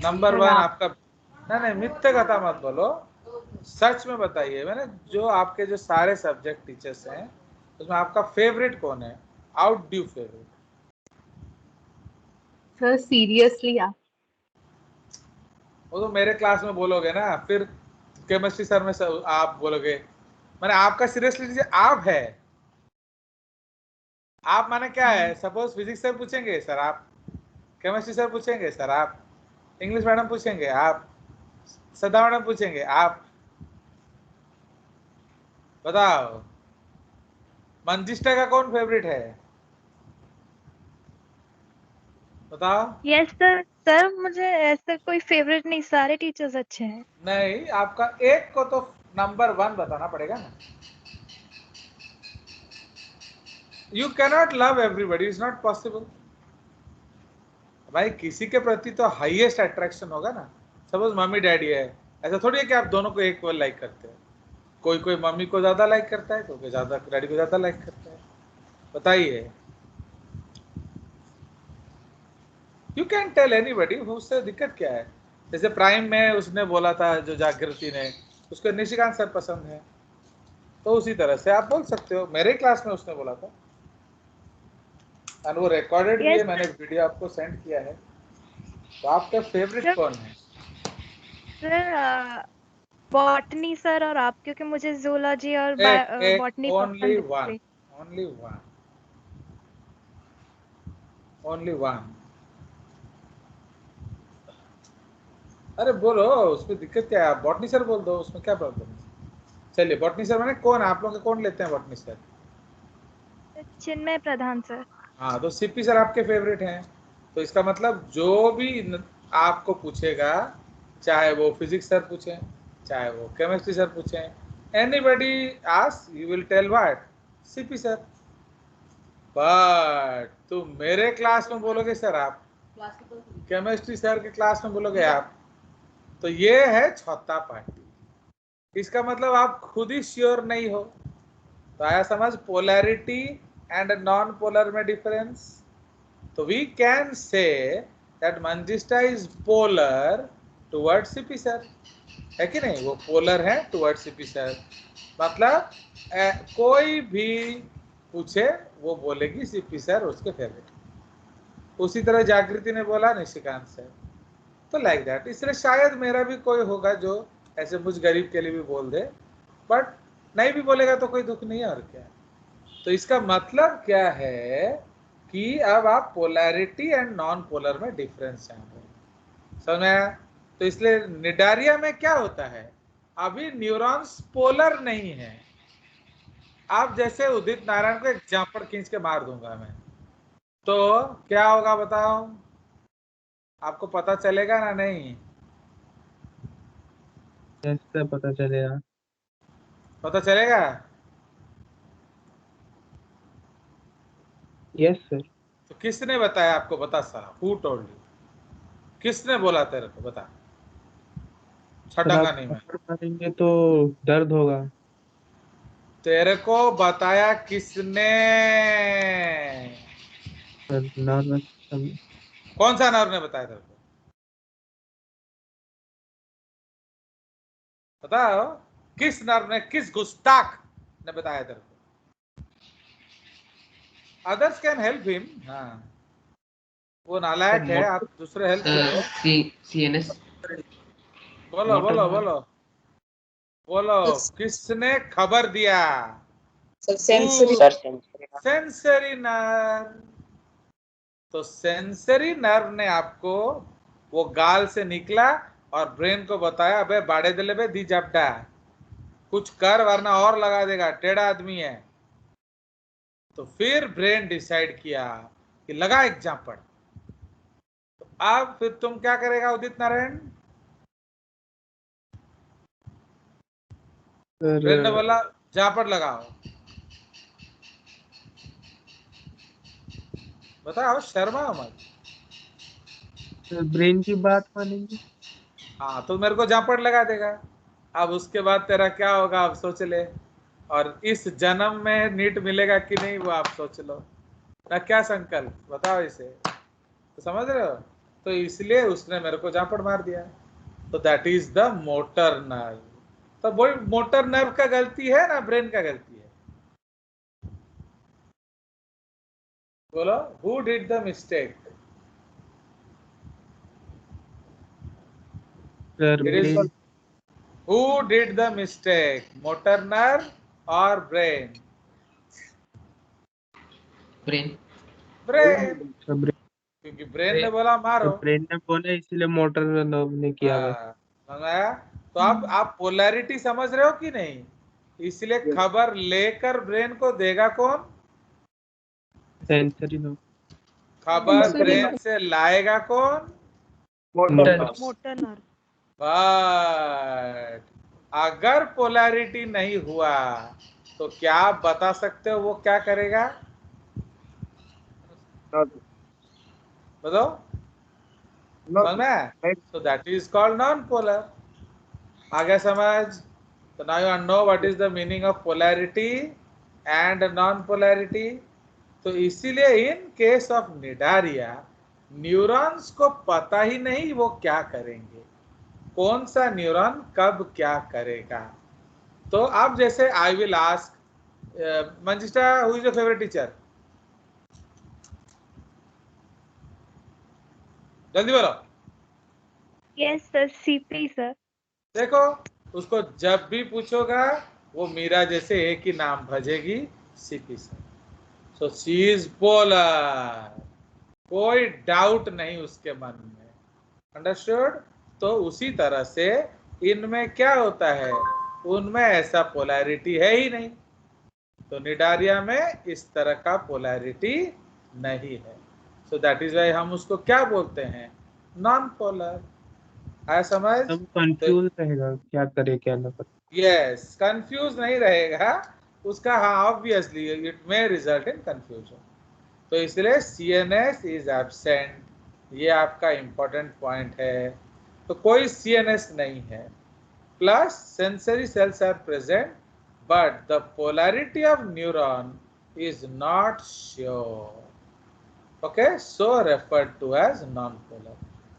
नंबर 1 आपका? नहीं मिथ्या कथा मत बोलो, सच में बताइए। मैंने जो आपके जो सारे सब्जेक्ट टीचर्स हैं उसमें आपका फेवरेट कौन है? Out due favourite? Sir seriously आप वो तो मेरे क्लास में बोलोगे ना, फिर केमिस्ट्री सर में आप बोलोगे। मैंने आपका सीरियसली लीजिए, आप है। आप माने क्या है? सपोज फिजिक्स सर पूछेंगे सर आप, केमिस्ट्री सर पूछेंगे सर आप, इंग्लिश मैडम पूछेंगे आप, सदा मैडम पूछेंगे आप। बताओ मंजिष्ठा का कौन फेवरेट है? बताओ। Yes sir. सर मुझे ऐसा कोई फेवरेट नहीं, सारे टीचर्स अच्छे हैं। नहीं, आपका एक को तो नंबर 1 बताना पड़ेगा ना। You cannot love everybody, is not possible. भाई किसी के प्रति तो हाईएस्ट अट्रैक्शन होगा ना। सपोज मम्मी डैडी है, ऐसा थोड़ी है कि आप दोनों को एक बार लाइक करते हैं। कोई कोई मम्मी को ज्यादा लाइक करता है, कोई ज्यादा डैडी को ज्यादा लाइक करता है। बताइए। यू कैन टेल एनीबडी, उससे दिक्कत क्या है? जैसे प्राइम में उसने बोला था, जो जागृति ने, उसको निशिकांत सर पसंद है, तो उसी तरह से आप बोल सकते हो। मेरे क्लास में उसने बोला था, और वो रिकॉर्डेड भी है, Yes, मैंने वीडियो आपको सेंड किया है। तो आपका फेवरेट सर। कौन है? सर बॉटनी सर और आप, क्योंकि मुझे जूलॉजी और एक बॉटनी ओनली पसंद वन, है। Only one, only one. अरे बोलो, उसमें दिक्कत क्या है? आप बॉटनी सर बोल दो, उसमें क्या प्रॉब्लम है? चलिए बॉटनी सर मैंने कौन, आप लोग कौन लेते हैं बॉटनी सर? चिन्मय प्रधान सर। हाँ, तो सीपी सर आपके फेवरेट हैं। तो इसका मतलब जो भी आपको पूछेगा, चाहे वो फिजिक्स सर पूछें, चाहे वो केमिस्ट्री सर पूछें, anybody ask, you will tell what? CP sir. But तुम मेरे क्लास में बोलोगे सर आप, केमिस्ट्री सर के क्लास में बोलोगे आप, तो ये है छौता पार्टी। इसका मतलब आप खुद ही श्योर नहीं हो। तो आया समझ पोलैरिटी एंड नॉन पोलर में डिफरेंस? तो we can say that Manjishtha is polar towards CP sir, है कि नहीं? वो पोलर है टुवर्ड्स सीपी सर। मतलब कोई भी पूछे वो बोलेगी सीपी सर उसके फेवरेट। उसी तरह जागृति ने बोला निशिकांत सर, तो लाइक दैट। इसलिए शायद मेरा भी कोई होगा जो ऐसे मुझ गरीब के लिए भी बोल दे, बट नहीं भी बोलेगा तो कोई दुख नहीं है, और क्या। तो इसका मतलब क्या है कि अब आप पोलैरिटी एंड नॉन पोलर में डिफरेंस जान रहे हैं। समझ में आया? तो इसलिए निडारिया में क्या होता है, अभी न्यूरॉन्स पोलर नहीं है। आप जैसे उदित नारायण को एक जापड़ खींच के मार दूंगा मैं, तो क्या होगा बताओ? आपको पता चलेगा ना? नहीं कैसे पता चलेगा? पता चलेगा? Yes sir. तो किसने बताया आपको? बता साला, हु टोल्ड यू? किसने बोला तेरे को? बता, सर छटांगा आप नहीं मैं। पकड़ मारेंगे तो दर्द होगा। तेरे को बताया किसने? Sir nervous system. कौन सा नर्व ने बताया तेरे को? बताओ, किस नर्व ने, किस गुस्ताख ने बताया तेरे को? Others can help him. हाँ, वो नालायक है, आप दूसरे हेल्प करो। CNS बोलो बोलो बोलो बोलो, सर किसने खबर दिया? Sensory sensory nerve. तो सेंसरी नर्व ने आपको, वो गाल से निकला और ब्रेन को बताया, अबे बाड़े दिले बे दी जपटा, कुछ कर वरना और लगा देगा, टेढ़ा आदमी है। तो फिर ब्रेन डिसाइड किया कि लगा एक जापड़। तो अब फिर तुम क्या करेगा उदित नारायण? ब्रेन ने सर बोला जापड़ लगाओ। बताओ, शर्मा मत। ब्रेन की बात मानेंगे। हाँ, तो मेरे को जापड़ लगा देगा। अब उसके बाद तेरा क्या होगा आप सोच ले। और इस जन्म में नीट मिलेगा कि नहीं वो आप सोच लो ना। क्या संकल्प बताओ इसे, तो समझ रहे हो? तो इसलिए उसने मेरे को जापड़ मार दिया। तो that is the motor nerve. तो वो मोटर नर्व का गलती है ना ब्रेन का गलती है? बोलो, who did the mistake? Sir It is brain who did the mistake, motor nerve or brain? Brain. Brain, brain क्योंकि ब्रेन ने बोला मारो। ब्रेन ने बोला इसलिए मोटर नर्व ने किया वैसे। हाँ, समझ आया? तो अब आप पोलैरिटी समझ रहे हो कि नहीं? इसलिए खबर लेकर ब्रेन को देगा कौन? Sensory nerve. खबर Sensory ब्रेन nerve. से लाएगा कौन? मोटर। Motor nerve. बट अगर पोलैरिटी नहीं हुआ तो क्या आप बता सकते हो वो क्या करेगा? बताओ, समझ में? So that is called non-polar. आगे समझ? So now you know what is the meaning of polarity and non-polarity. तो इसीलिए in case of Cnidaria neurons को पता ही नहीं वो क्या करेंगे, कौन सा न्यूरॉन कब क्या करेगा। तो अब जैसे I will ask manjistha, who is your favourite teacher? जल्दी बोलो। Yes, sir. CP, sir. देखो, उसको जब भी पूछोगा वो मीरा जैसे एक ही नाम भजेगी, CP sir. So she is polar, कोई डाउट नहीं उसके मन में। अंडरस्टूड? तो उसी तरह से इनमें क्या होता है, उनमें ऐसा पोलैरिटी है ही नहीं। तो निडारिया में इस तरह का पोलैरिटी नहीं है। सो दैट इज वाई हम उसको क्या बोलते हैं? Non polar. आया समझ? सब कंफ्यूज रहेगा क्या करे क्या ना करे। यस, कंफ्यूज नहीं रहेगा उसका। हाँ, obviously it may result in confusion. तो इसलिए सीएनएस इज एब्सेंट, ये आपका इंपॉर्टेंट पॉइंट है। तो कोई सीएनएस नहीं है, plus sensory cells are present but the polarity of neuron is not sure. Okay, so referred to as non polar.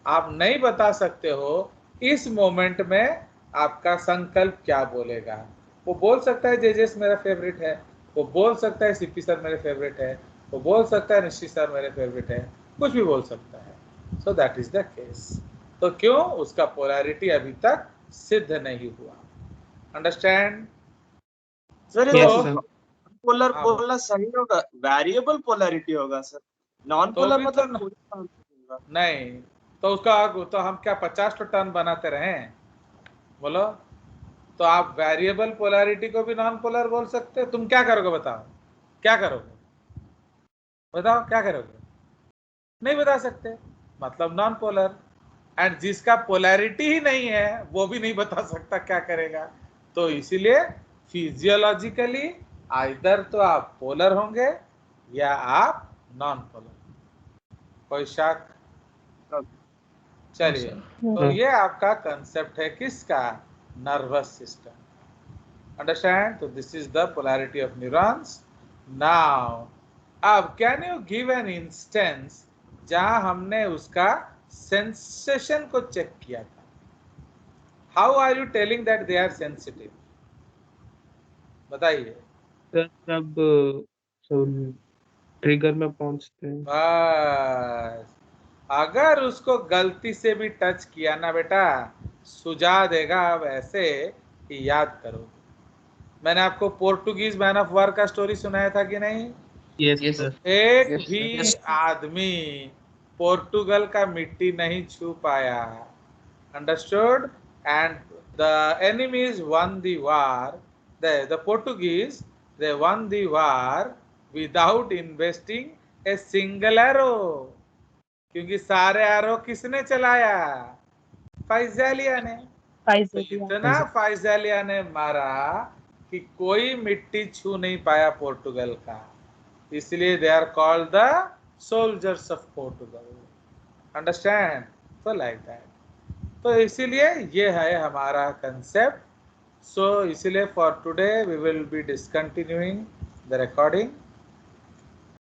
आप नहीं बता सकते हो इस मोमेंट में आपका संकल्प क्या बोलेगा। वो बोल सकता है जेजेस मेरा फेवरेट है, वो बोल सकता है सीपी सर मेरे फेवरेट है, वो बोल सकता है निश्चित सर मेरे फेवरेट है, कुछ भी बोल सकता है। सो दैट इज द केस। तो क्यों? उसका पोलैरिटी अभी तक सिद्ध नहीं हुआ। अंडरस्टैंड? सर Yes, ये sir. पोलर हाँ, बोलना सही होगा, वेरिएबल पोलैरिटी होगा सर। नॉन तो पोलर भी मतलब तो कोई काम नहीं होगा। नहीं, तो उसका तो हम क्या 50 टर्न बनाते रहे? बोलो, तो आप वेरिएबल पोलैरिटी को भी नॉन पोलर बोल सकते हो। तुम क्या करोगे बताओ? क्या करोगे बताओ? क्या करोगे? नहीं बता सकते, मतलब नॉन पोलर। एंड जिसका पोलैरिटी ही नहीं है वो भी नहीं बता सकता क्या करेगा। तो इसीलिए फिजियोलॉजिकली आइदर तो आप पोलर होंगे या आप नॉन पोलर। कोई शक? चलिए, तो ये आपका कंसेप्ट है किसका? Nervous system. अंडरस्टैंड? तो this is the polarity of neurons. Now अब can you give an instance जहां हमने उसका सेंसेशन को चेक किया था? How are you telling that they are sensitive? बताइए। सर जब सब ट्रिगर में पहुंचते हैं। बस, अगर उसको गलती से भी टच किया ना बेटा, सुझा देगा अब ऐसे कि याद करो। मैंने आपको पोर्टुगीज मैन ऑफ वार का स्टोरी सुनाया था कि नहीं? Yes Yes, sir. एक Yes, भी sir. आदमी पोर्टुगल का मिट्टी नहीं छू पाया। Understood? And the enemies one the war, the Portuguese they one the war without investing a single arrow. क्योंकि सारे एरो किसने चलाया? फाइजेलिया ने। तो इतना फाइजेलिया ने मारा कि कोई मिट्टी छू नहीं पाया पोर्टुगल का। इसलिए they are called the soldiers of Portugal. Understand? तो लाइक दैट। तो इसीलिए ये है हमारा कंसेप्ट। सो इसलिए for today we will be discontinuing the recording.